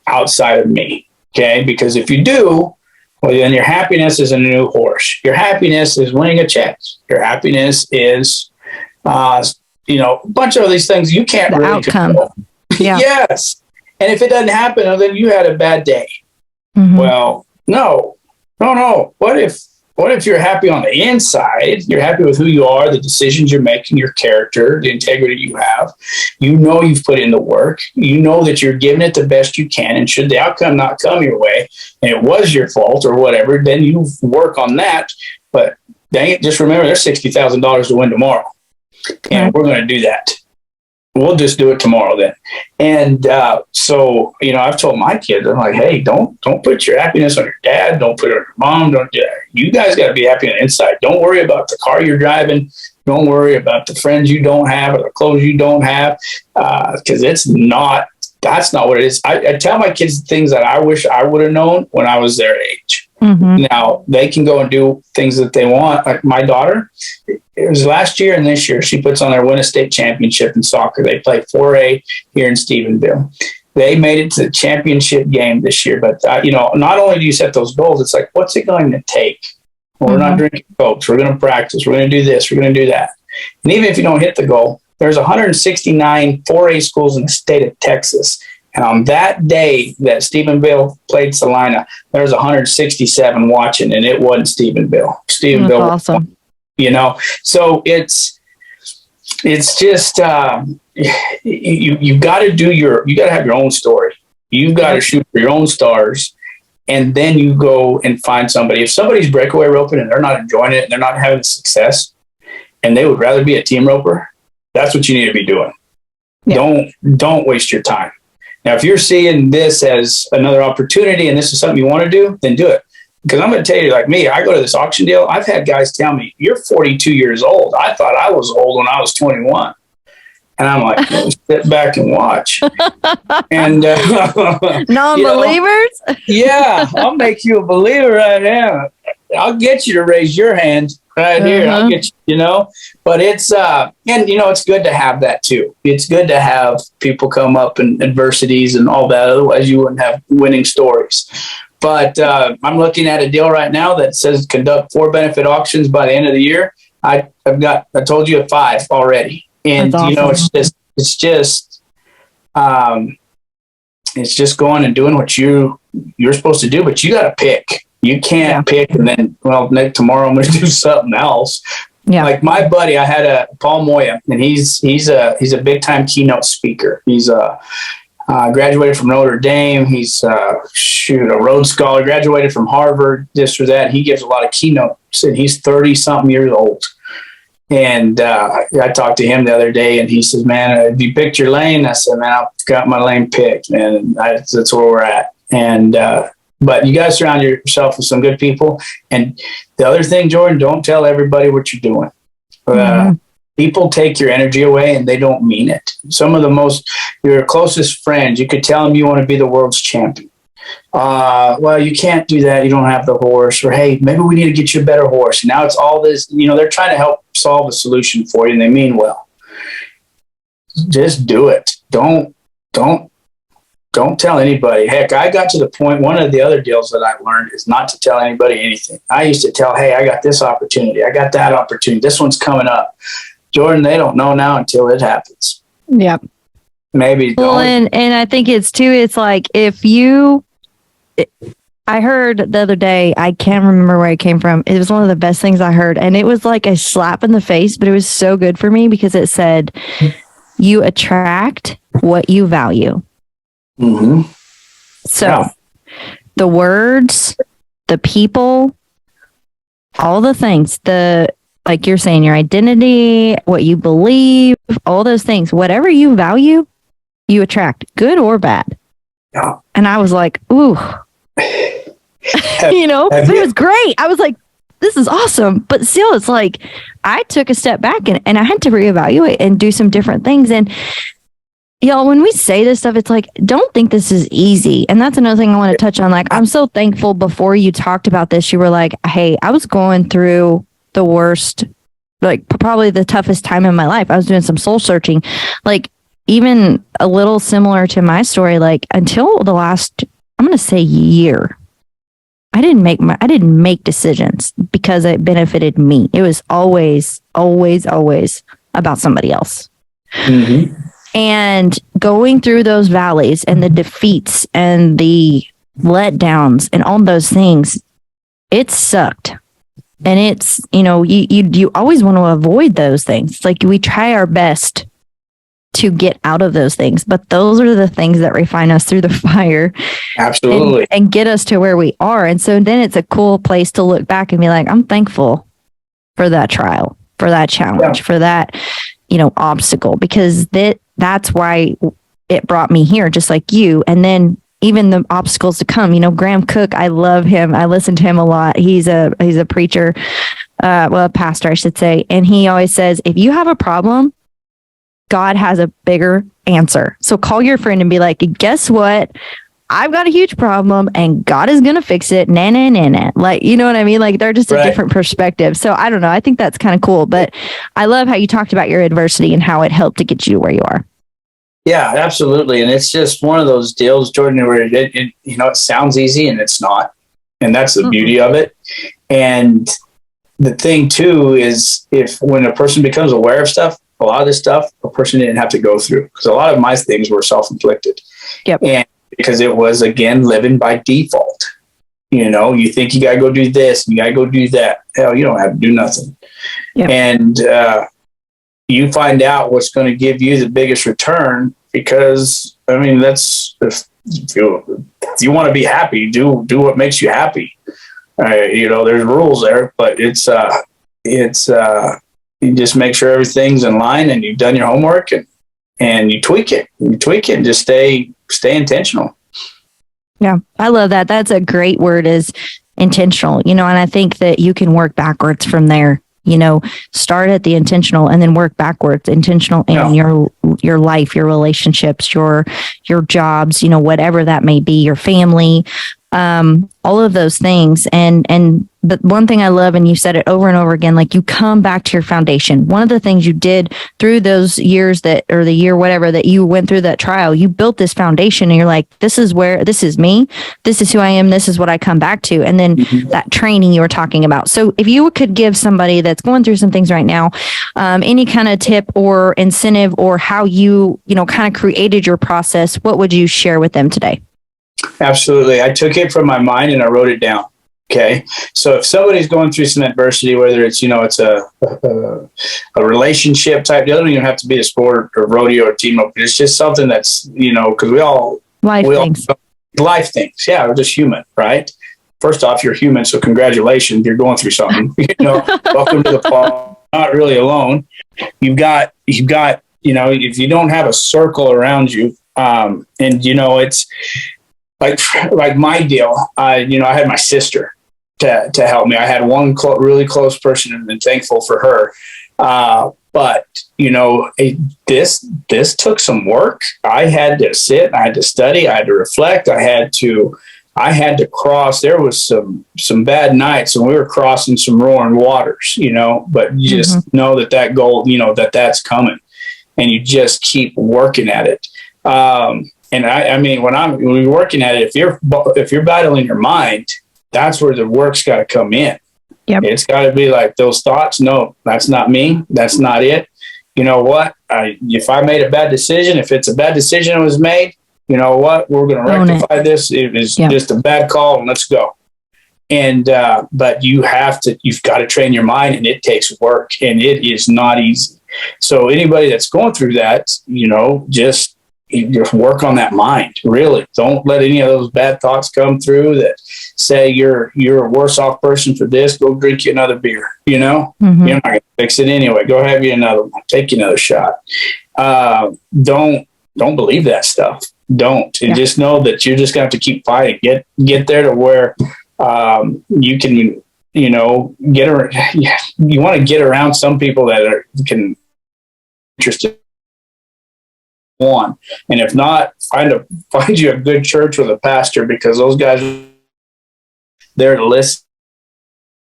S2: outside of me. Okay. Because if you do, well, then your happiness is a new horse. Your happiness is winning a check. Your happiness is, a bunch of these things you can't really
S1: outcome.
S2: Control.
S1: Yeah.
S2: Yes. And if it doesn't happen, well, then you had a bad day.
S1: Mm-hmm.
S2: Well, no. What if you're happy on the inside? You're happy with who you are, the decisions you're making, your character, the integrity you have. You've put in the work. You know that you're giving it the best you can. And should the outcome not come your way, and it was your fault or whatever, then you work on that. But dang it, just remember there's $60,000 to win tomorrow. And we're going to do that. We'll just do it tomorrow then. And so, I've told my kids, I'm like, hey, don't put your happiness on your dad. Don't put it on your mom. Don't do that. You guys got to be happy on the inside. Don't worry about the car you're driving. Don't worry about the friends you don't have or the clothes you don't have, because that's not what it is. I tell my kids things that I wish I would have known when I was their age. Mm-hmm. Now they can go and do things that they want. Like my daughter, it was last year and this year, she puts on their win a state championship in soccer. They play 4A here in Stephenville. They made it to the championship game this year. But, not only do you set those goals, it's like, what's it going to take? Well, we're not drinking Cokes. We're going to practice. We're going to do this. We're going to do that. And even if you don't hit the goal, there's 169 4A schools in the state of Texas. And on that day that Stephenville played Salina, there was 167 watching, and it wasn't Stephenville. Stephenville,
S1: that's awesome.
S2: So it's just you got to have your own story. You've got to shoot for your own stars, and then you go and find somebody. If somebody's breakaway roping and they're not enjoying it and they're not having success, and they would rather be a team roper, that's what you need to be doing. Yeah. Don't waste your time. Now, if you're seeing this as another opportunity and this is something you want to do, then do it. Because I'm going to tell you, like me, I go to this auction deal. I've had guys tell me, you're 42 years old. I thought I was old when I was 21. And I'm like, sit back and watch. And
S1: non-believers?
S2: I'll make you a believer right now. I'll get you to raise your hand right here. I'll get you, but it's, it's good to have that too. It's good to have people come up in adversities and all that. Otherwise you wouldn't have winning stories. But I'm looking at a deal right now that says conduct 4 benefit auctions by the end of the year. I told you 5 already. And, awesome. It's just going and doing what you're supposed to do, but you got to pick. You can't pick and then, tomorrow I'm going to do something else. Yeah. Like my buddy, I had a Paul Moya, and he's a big time keynote speaker. He's graduated from Notre Dame. He's a Rhodes Scholar, graduated from Harvard, this or that. He gives a lot of keynotes, and he's 30 something years old. And I talked to him the other day, and he says, man, have you picked your lane? I said, man, I've got my lane picked, and that's where we're at. And but you got to surround yourself with some good people. And the other thing, Jordan, don't tell everybody what you're doing. People take your energy away, and they don't mean it. Some of your closest friends, you could tell them you want to be the world's champion. Well, you can't do that. You don't have the horse. Or, hey, maybe we need to get you a better horse. And now it's all this, they're trying to help solve a solution for you, and they mean well. Just do it. Don't tell anybody. Heck, I got to the point, one of the other deals that I learned is not to tell anybody anything. I used to tell, hey, I got this opportunity. I got that opportunity. This one's coming up. Jordan, they don't know now until it happens.
S1: Yep.
S2: Maybe.
S1: Well, and I think it's like I heard the other day, I can't remember where it came from. It was one of the best things I heard. And it was like a slap in the face, but it was so good for me because it said, you attract what you value.
S2: Mm-hmm.
S1: So the words, the people, all the things, like you're saying, your identity, what you believe, all those things, whatever you value, you attract, good or bad.
S2: Yeah.
S1: And I was like, ooh. It was great. I was like, this is awesome. But still, it's like, I took a step back and I had to reevaluate and do some different things. And, when we say this stuff, it's like, don't think this is easy. And that's another thing I want to touch on. Like, I'm so thankful before you talked about this, you were like, hey, I was going through the worst, like probably the toughest time in my life. I was doing some soul searching, like even a little similar to my story, like until the last, I'm going to say year. I didn't make decisions because it benefited me. It was always, always, always about somebody else.
S2: Mm-hmm.
S1: And going through those valleys and the defeats and the letdowns and all those things, it sucked. And it's, you always want to avoid those things. Like we try our best to get out of those things, but those are the things that refine us through the fire.
S2: Absolutely.
S1: And get us to where we are. And so then it's a cool place to look back and be like, I'm thankful for that trial, for that challenge, for that, obstacle, because that's why it brought me here, just like you. And then even the obstacles to come, Graham Cook, I love him. I listen to him a lot. He's a preacher, a pastor, I should say. And he always says, if you have a problem, God has a bigger answer. So call your friend and be like, guess what? I've got a huge problem and God is going to fix it. Nah. Like, you know what I mean? Like they're just a different perspective. So I don't know. I think that's kind of cool, but I love how you talked about your adversity and how it helped to get you to where you are.
S2: Yeah, absolutely. And it's just one of those deals, Jordan, where it sounds easy and it's not. And that's the beauty of it. And the thing too is when a person becomes aware of stuff, a lot of this stuff a person didn't have to go through, because a lot of my things were self-inflicted.
S1: Yep.
S2: And because it was, again, living by default. You think you got to go do this and you got to go do that. Hell, you don't have to do nothing. Yep. And you find out what's going to give you the biggest return, because, that's if you want to be happy, do what makes you happy. There's rules there, but it's you just make sure everything's in line and you've done your homework and you tweak it. And just stay intentional.
S1: Yeah, I love that. That's a great word, is intentional, and I think that you can work backwards from there, start at the intentional and then work backwards, intentional in your life, your relationships, your jobs, whatever that may be, your family, all of those things. But one thing I love, and you said it over and over again, like you come back to your foundation. One of the things you did through those years or the year, whatever, that you went through that trial, you built this foundation and you're like, this is me. This is who I am. This is what I come back to. And then that training you were talking about. So if you could give somebody that's going through some things right now, any kind of tip or incentive or how you kind of created your process, what would you share with them today?
S2: Absolutely. I took it from my mind and I wrote it down. Okay. So if somebody's going through some adversity, whether it's, it's a relationship type deal, it doesn't even have to be a sport or rodeo or team up. It's just something that's, because we all life things. Yeah. We're just human, right? First off, you're human. So congratulations. You're going through something, welcome to the party. Not really alone. You've got, if you don't have a circle around you, and it's like my deal, I had my sister to help me. I had one really close person and I'm thankful for her. But this took some work. I had to sit, I had to study, I had to reflect. I had to cross. There was some bad nights and we were crossing some roaring waters, but you just know that goal, that's coming and you just keep working at it. And when we're working at it, if you're battling your mind, that's where the work's got to come in. Yep. It's got to be like those thoughts. No, that's not me. That's not it. You know what? If I made a bad decision, if it's a bad decision that was made, You know what? We're going to rectify this. It was just a bad call, and let's go. And but you've got to train your mind, and it takes work, and it is not easy. So anybody that's going through that, just work on that mind. Really, don't let any of those bad thoughts come through that say you're a worse off person for this. Go drink you another beer. You're not going to fix it anyway. Go have you another one. Take you another shot. Don't believe that stuff. Don't. And just know that you're just going to have to keep fighting. Get there to where you can, get around. You want to get around some people that can interested. And if not, find you a good church with a pastor, because those guys are there to listen.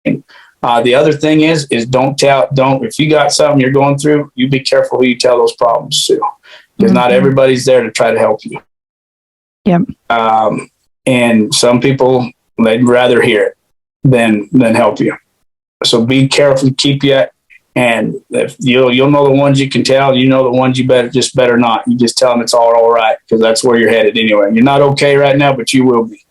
S2: The other thing is don't if you got something you're going through, you be careful who you tell those problems to, because not everybody's there to try to help you.
S1: Yep.
S2: And some people, they'd rather hear it than help you. So be careful, keep you. And if you'll know the ones you can tell, the ones you better not. You just tell them it's all right, because that's where you're headed anyway. You're not okay right now, but you will be.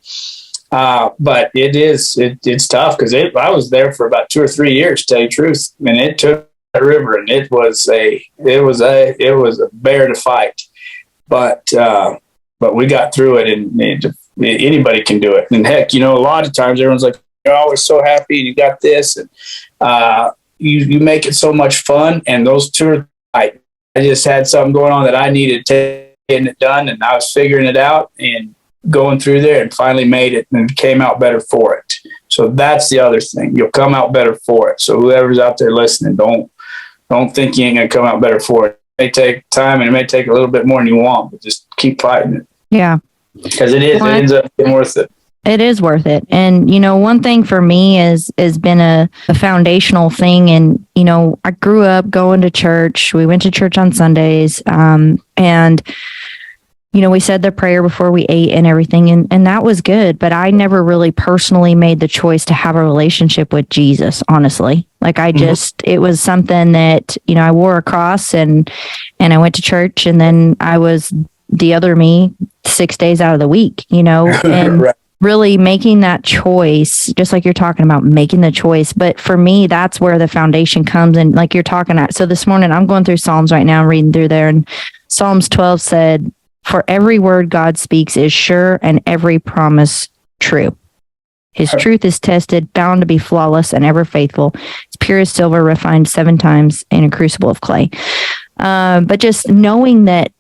S2: But it's tough, because I was there for about 2 or 3 years, to tell you the truth, and it took a river, and it was a bear to fight. But we got through it, and anybody can do it. And heck, a lot of times everyone's like, "You're always so happy, and you got this," and you make it so much fun. And those 2 I just had something going on that I needed to get it done, and I was figuring it out and going through there, and finally made it and came out better for it. So that's the other thing. You'll come out better for it. So whoever's out there listening, don't think you ain't going to come out better for it. It may take time, and it may take a little bit more than you want, but just keep fighting it. Yeah. Because it ends up being worth it.
S1: It is worth it. And, one thing for me has been a foundational thing. And, I grew up going to church. We went to church on Sundays. And, we said the prayer before we ate and everything. And that was good. But I never really personally made the choice to have a relationship with Jesus, honestly. Like it was something that, I wore a cross and I went to church, and then I was the other me 6 days out of the week, and right. Really making that choice, just like you're talking about, making the choice. But for me, that's where the foundation comes in, like you're talking at. So this morning, I'm going through Psalms right now, reading through there, and Psalms 12 said, "For every word God speaks is sure, and every promise true. His truth is tested, found to be flawless and ever faithful. It's pure as silver, refined 7 times in a crucible of clay." But just knowing that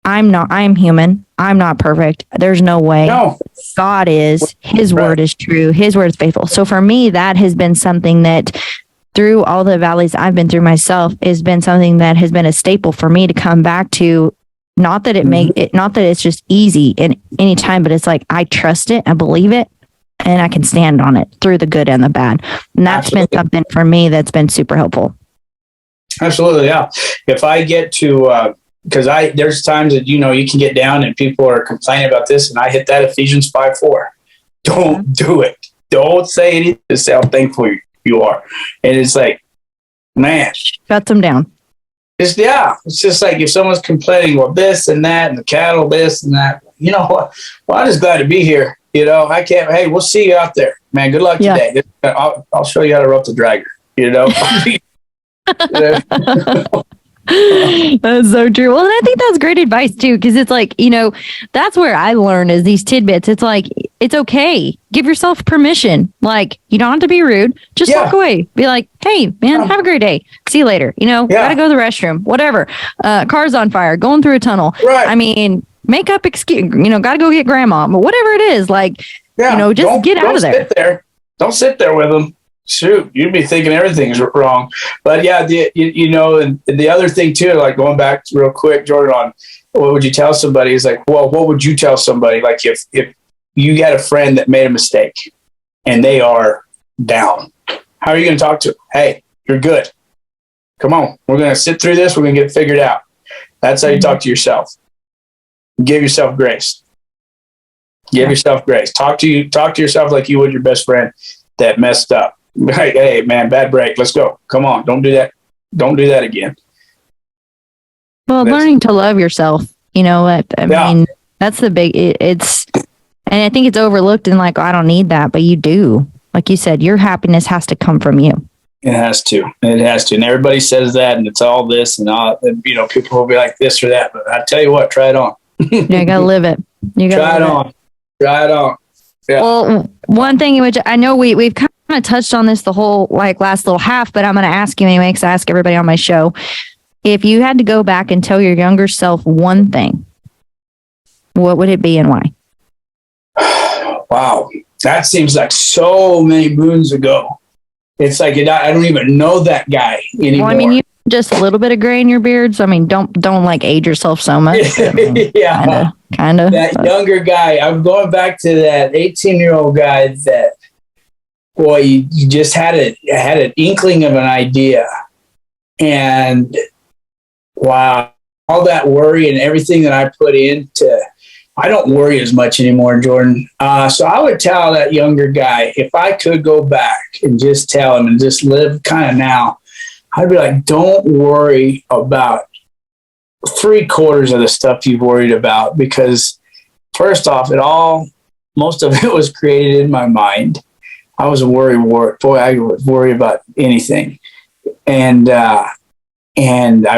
S1: I am human. I'm not perfect. There's no way. No. God is. His word is true. His word is faithful. So for me, that has been something that through all the valleys I've been through myself has been something that has been a staple for me to come back to. Not that not that it's just easy in any time, but it's like, I trust it. I believe it, and I can stand on it through the good and the bad. And that's been something for me that's been super helpful.
S2: Absolutely. Yeah. If I get to, because there's times that, you can get down and people are complaining about this, and I hit that Ephesians 5:4. Don't do it. Don't say anything. Just say how thankful you are. And it's like, man.
S1: Shut them down.
S2: It's just like if someone's complaining, well, this and that, and the cattle, this and that. You know what? Well, I'm just glad to be here. I can't. Hey, we'll see you out there, man. Good luck today. I'll show you how to rope the dragger.
S1: That's so true. Well, and I think that's great advice too, because it's like, that's where I learned is these tidbits. It's like, it's okay. Give yourself permission. Like, you don't have to be rude. Just walk away. Be like, hey, man, have a great day. See you later. Gotta go to the restroom, whatever. Car's on fire, going through a tunnel.
S2: Right.
S1: I mean, make up excuse, gotta go get grandma, but whatever it is, like, just get out of there.
S2: Don't sit there with them. Shoot, you'd be thinking everything's wrong. But yeah, and the other thing too, like going back real quick, Jordan, on what would you tell somebody is like, well, what would you tell somebody? Like if you got a friend that made a mistake and they are down, how are you going to talk to them? Hey, you're good. Come on. We're going to sit through this. We're going to get it figured out. That's how you talk to yourself. Give yourself grace. Give yourself grace. Talk to yourself like you would your best friend that messed up. Like, hey, man, bad break. Let's go. Come on. Don't do that. Don't do that again.
S1: Well, learning to love yourself, I mean, That's the big, and I think it's overlooked and like, oh, I don't need that, but you do. Like you said, your happiness has to come from you.
S2: It has to. And everybody says that, and it's all this and all, you know, people will be like this or that, but I tell you what, try it on.
S1: Yeah, you got to live it. You got to
S2: try it on. Try it on. Yeah.
S1: Well, one thing which I know we've kind of touched on this the whole like last little half, but I'm going to ask you anyway, because I ask everybody on my show, if you had to go back and tell your younger self one thing, what would it be and why?
S2: Wow. That seems like so many moons ago. It's like, I don't even know that guy anymore.
S1: Well, I mean, you just a little bit of gray in your beard. So, I mean, don't like age yourself so much. I mean,
S2: yeah.
S1: Kind of.
S2: That younger guy. I'm going back to that 18-year-old guy that, boy, you just had an inkling of an idea. And wow, all that worry and everything that I put into, I don't worry as much anymore, Jordan. So I would tell that younger guy, if I could go back and just tell him and just live kind of now, I'd be like, don't worry about 3/4 of the stuff you've worried about, because first off, most of it was created in my mind. I was a worry wart. Boy, I would worry about anything. And I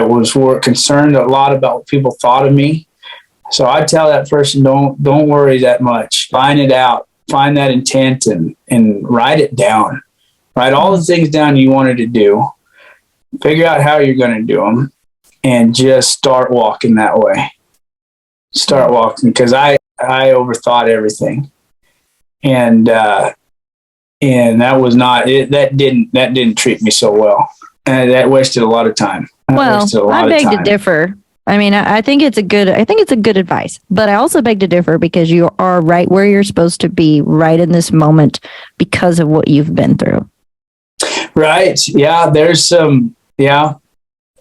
S2: was concerned a lot about what people thought of me. So I tell that person, don't worry that much. Find it out. Find that intent and write it down. Write all the things down you wanted to do. Figure out how you're going to do them, and just start walking that way. Start walking, because I overthought everything, and that was not it. That didn't treat me so well, and that wasted a lot of time.
S1: Well, I beg to differ. I mean, I think it's a good advice, but I also beg to differ, because you are right where you're supposed to be right in this moment because of what you've been through. Right.
S2: Yeah. There's some, yeah.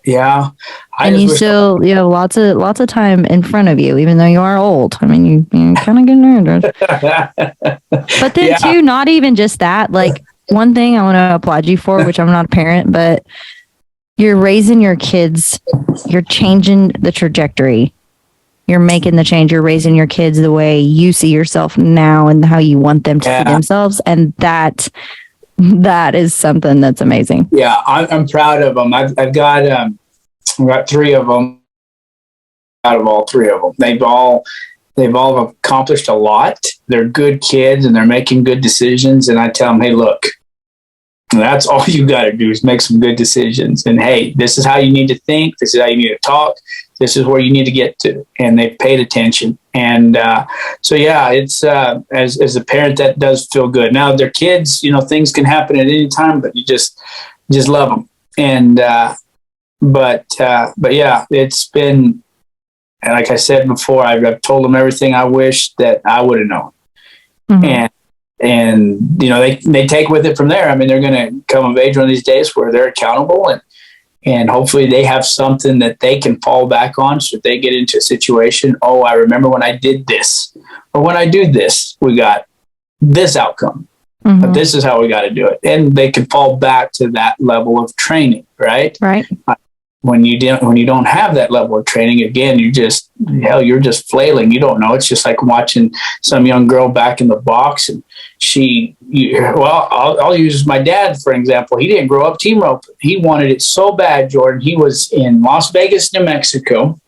S1: And you have lots of time in front of you, even though you are old. I mean, you're kind of getting nervous. But then too, not even just that, like one thing I want to applaud you for, which I'm not a parent, but you're raising your kids, you're changing the trajectory. You're making the change. You're raising your kids the way you see yourself now and how you want them to see themselves. And that is something that's amazing.
S2: Yeah, I'm proud of them. I've got 3 of them. Out of all 3 of them, they've all accomplished a lot. They're good kids and they're making good decisions. And I tell them, hey, look, that's all you got to do is make some good decisions. And hey, this is how you need to think. This is how you need to talk. This is where you need to get to. And they've paid attention. And so, yeah, it's as a parent, that does feel good. Now, their kids, things can happen at any time, but you just love them. And but yeah, it's been, like I said before, I've told them everything I wish that I would have known. Mm-hmm. And they take with it from there. I mean, they're going to come of age one of these days where they're accountable, and hopefully they have something that they can fall back on. So if they get into a situation, oh, I remember when I did this, or when I do this, we got this outcome. Mm-hmm. But this is how we got to do it. And they can fall back to that level of training, right?
S1: Right.
S2: When you don't have that level of training, again, you're just flailing. You don't know. It's just like watching some young girl back in the box, and I'll use my dad for example. He didn't grow up team rope. He wanted it so bad, Jordan. He was in Las Vegas, New Mexico.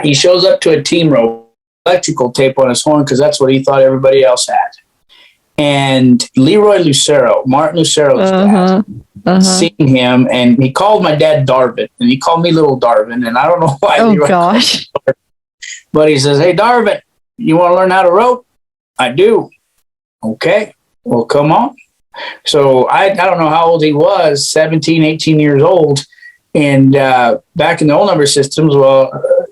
S2: He shows up to a team rope, electrical tape on his horn, because that's what he thought everybody else had. And Martin Lucero's dad, seen him, and he called my dad Darvin, and he called me Little Darvin, and I don't know why.
S1: Oh gosh!
S2: But he says, "Hey, Darvin, you want to learn how to rope?" I do. Okay, well, come on. So I don't know how old he was, 17, 18 years old, and back in the old number systems,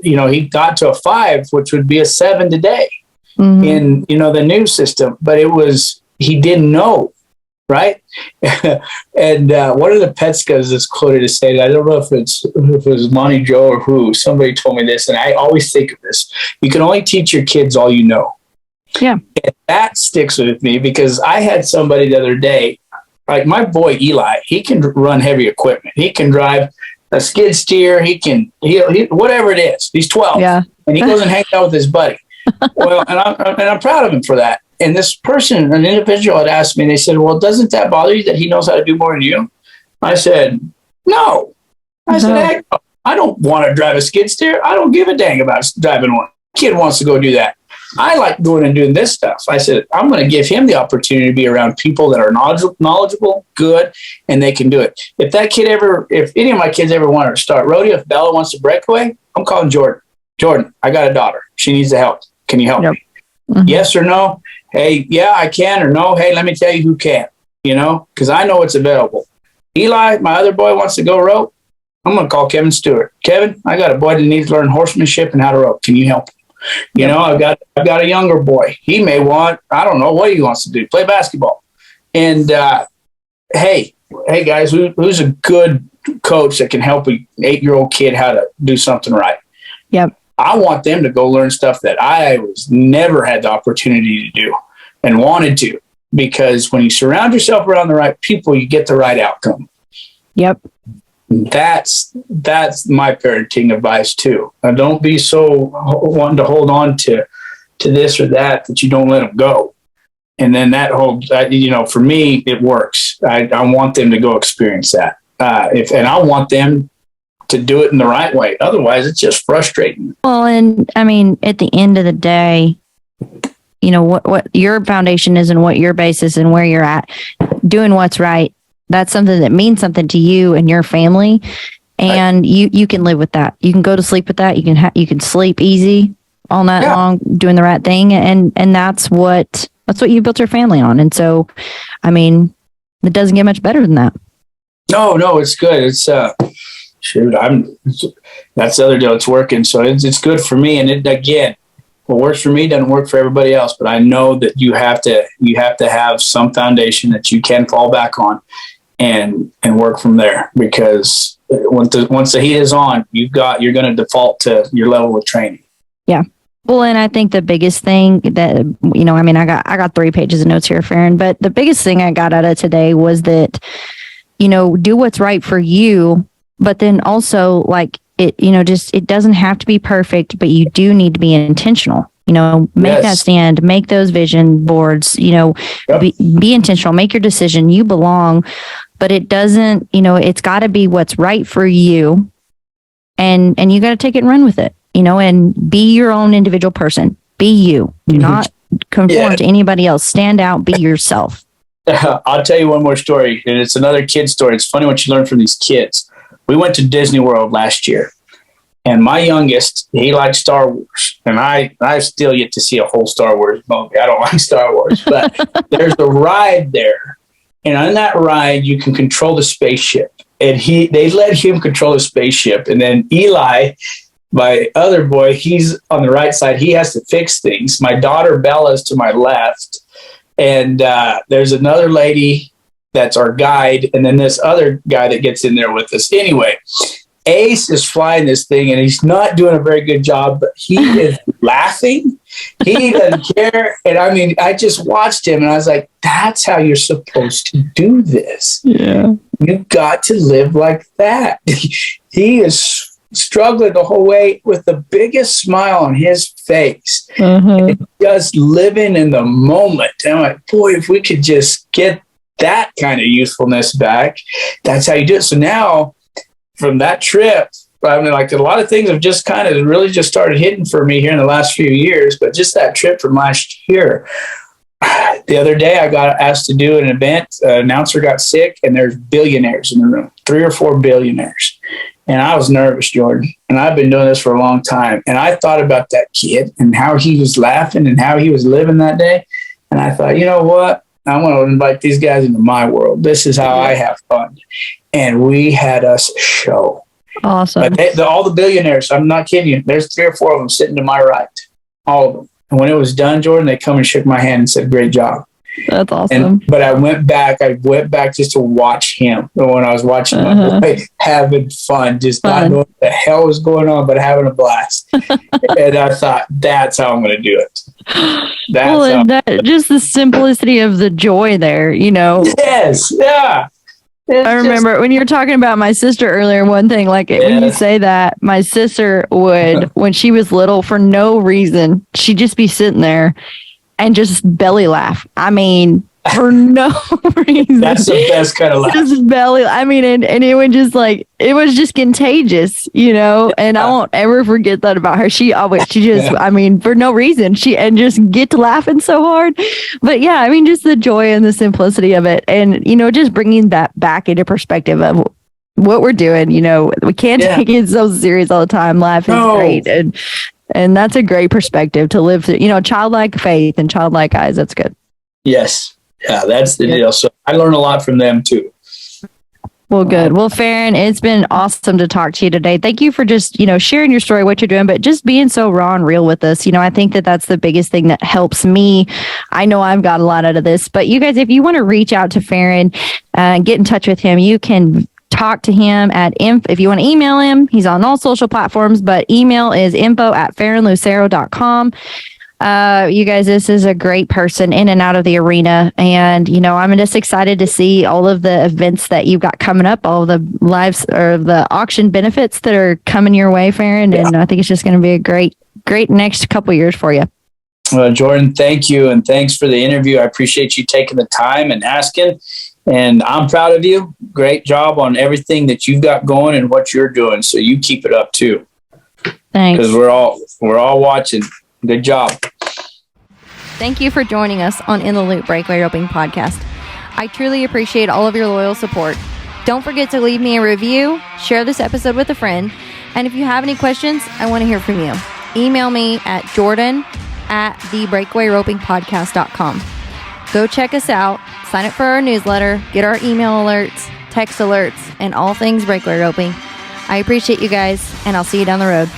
S2: he got to a 5, which would be a 7 today. Mm-hmm. In the new system, but he didn't know, right? And one of the Petskas is quoted to say that, I don't know if it was Monty Joe or who, somebody told me this, and I always think of this: you can only teach your kids all you know.
S1: Yeah,
S2: and that sticks with me, because I had somebody the other day, like my boy Eli. He can run heavy equipment. He can drive a skid steer. He whatever it is. He's 12, and he goes and hangs out with his buddy. Well, and I'm proud of him for that. And this person, an individual, had asked me, they said, well, doesn't that bother you that he knows how to do more than you? I said, no. I said, heck, no. I don't want to drive a skid steer. I don't give a dang about driving one. Kid wants to go do that. I like going and doing this stuff. I said, I'm going to give him the opportunity to be around people that are knowledgeable, good, and they can do it. If any of my kids ever want to start rodeo, if Bella wants to breakaway, I'm calling Jordan. Jordan, I got a daughter. She needs the help. Can you help me? Mm-hmm. Yes or no? Hey, yeah, I can, or no. Hey, let me tell you who can, because I know it's available. Eli, my other boy, wants to go rope. I'm going to call Kevin Stewart. Kevin, I got a boy that needs to learn horsemanship and how to rope. Can you help him? I've got a younger boy. He may want, I don't know what he wants to do, play basketball. And hey guys, who's a good coach that can help an 8-year-old kid how to do something right?
S1: Yep.
S2: I want them to go learn stuff that I never had the opportunity to do and wanted to, because when you surround yourself around the right people, you get the right outcome.
S1: Yep.
S2: That's my parenting advice too. Now, don't be so wanting to hold on to this or that you don't let them go. And then for me, it works. I want them to go experience that. And I want them to do it in the right way. Otherwise, it's just frustrating.
S1: Well, and I mean, at the end of the day, what your foundation is and what your base is and where you're at, doing what's right. That's something that means something to you and your family, and you can live with that. You can go to sleep with that. You can sleep easy all night long doing the right thing, and that's what you built your family on. And so, I mean, it doesn't get much better than that.
S2: No, it's good. It's that's the other deal. It's working, so it's good for me. And it, again, what works for me doesn't work for everybody else. But I know that you have to have some foundation that you can fall back on. And work from there, because once the heat is on, you're going to default to your level of training. Yeah.
S1: Well, and I think the biggest thing that, I got 3 pages of notes here, Ferron, but the biggest thing I got out of today was that, do what's right for you, but then also it doesn't have to be perfect, but you do need to be intentional. Make that stand, make those vision boards, be intentional, make your decision. You belong, but it doesn't, it's got to be what's right for you. And you got to take it and run with it, and be your own individual person. Be you. Do not conform to anybody else. Stand out, be yourself.
S2: I'll tell you one more story, and it's another kid story. It's funny what you learn from these kids. We went to Disney World last year. And my youngest, he likes Star Wars. And I still yet to see a whole Star Wars movie. I don't like Star Wars. But there's a ride there. And on that ride, you can control the spaceship. And they let him control the spaceship. And then Eli, my other boy, he's on the right side. He has to fix things. My daughter, Bella's to my left. And there's another lady that's our guide. And then this other guy that gets in there with us. Anyway, Ace is flying this thing, and he's not doing a very good job, but he is laughing. He doesn't care. And I just watched him, and I was like, that's how you're supposed to do this. Yeah. You've got to live like that. He is struggling the whole way with the biggest smile on his face. And just living in the moment. And I'm like, boy, if we could just get that kind of youthfulness back, that's how you do it. So now, from that trip, a lot of things have just kind of really just started hitting for me here in the last few years, but just that trip from last year. The other day, I got asked to do an event. An announcer got sick, and there's billionaires in the room, 3 or 4 billionaires. And I was nervous, Jordan, and I've been doing this for a long time. And I thought about that kid and how he was laughing and how he was living that day. And I thought, you know what? I want to invite these guys into my world. This is how I have fun. And we had us a show.
S1: Awesome.
S2: But all the billionaires, I'm not kidding you, there's 3 or 4 of them sitting to my right. All of them. And when it was done, Jordan, they come and shook my hand and said, great job.
S1: That's awesome.
S2: But I went back just to watch him. When I was watching my boy having fun, just not knowing what the hell was going on, but having a blast. And I thought, that's how I'm going to do it.
S1: Just the simplicity of the joy there,
S2: Yes. Yeah.
S1: I remember when you were talking about my sister earlier, one thing, like when you say that, my sister would, when she was little, for no reason, she'd just be sitting there and just belly laugh. I mean, for no reason.
S2: That's the best kind of laugh.
S1: Just belly. I mean, and it would just like, it was just contagious, you know, and I won't ever forget that about her. She just, I mean, for no reason, and just get to laughing so hard. But yeah, I mean, just the joy and the simplicity of it. And, you know, just bringing that back into perspective of what we're doing. You know, we can't take it so serious all the time. Life is great. And that's a great perspective to live through, you know, childlike faith and childlike eyes. That's good.
S2: Yes. Yeah, that's the deal. So I learned a lot from them too.
S1: Well, good. Well, Ferron, it's been awesome to talk to you today. Thank you for just, you know, sharing your story, what you're doing, but just being so raw and real with us. You know, I think that that's the biggest thing that helps me. I know I've got a lot out of this, but you guys, if you want to reach out to Ferron and get in touch with him, you can talk to him at if you want to email him. He's on all social platforms, but email is info@ferronlucero.com. You guys, this is a great person in and out of the arena. And, you know, I'm just excited to see all of the events that you've got coming up, all the lives or the auction benefits that are coming your way, Ferron. And I think it's just going to be a great next couple years for you.
S2: Well, Jordan, thank you. And thanks for the interview. I appreciate you taking the time and asking. And I'm proud of you. Great job on everything that you've got going and what you're doing. So you keep it up too.
S1: Thanks.
S2: Because we're all watching. Good job.
S1: Thank you for joining us on In the Loop Breakaway Roping Podcast. I truly appreciate all of your loyal support. Don't forget to leave me a review, share this episode with a friend, and if you have any questions, I want to hear from you. Email me at jordan@thebreakawayropingpodcast.com. Go check us out, sign up for our newsletter, get our email alerts, text alerts, and all things breakaway roping. I appreciate you guys, and I'll see you down the road.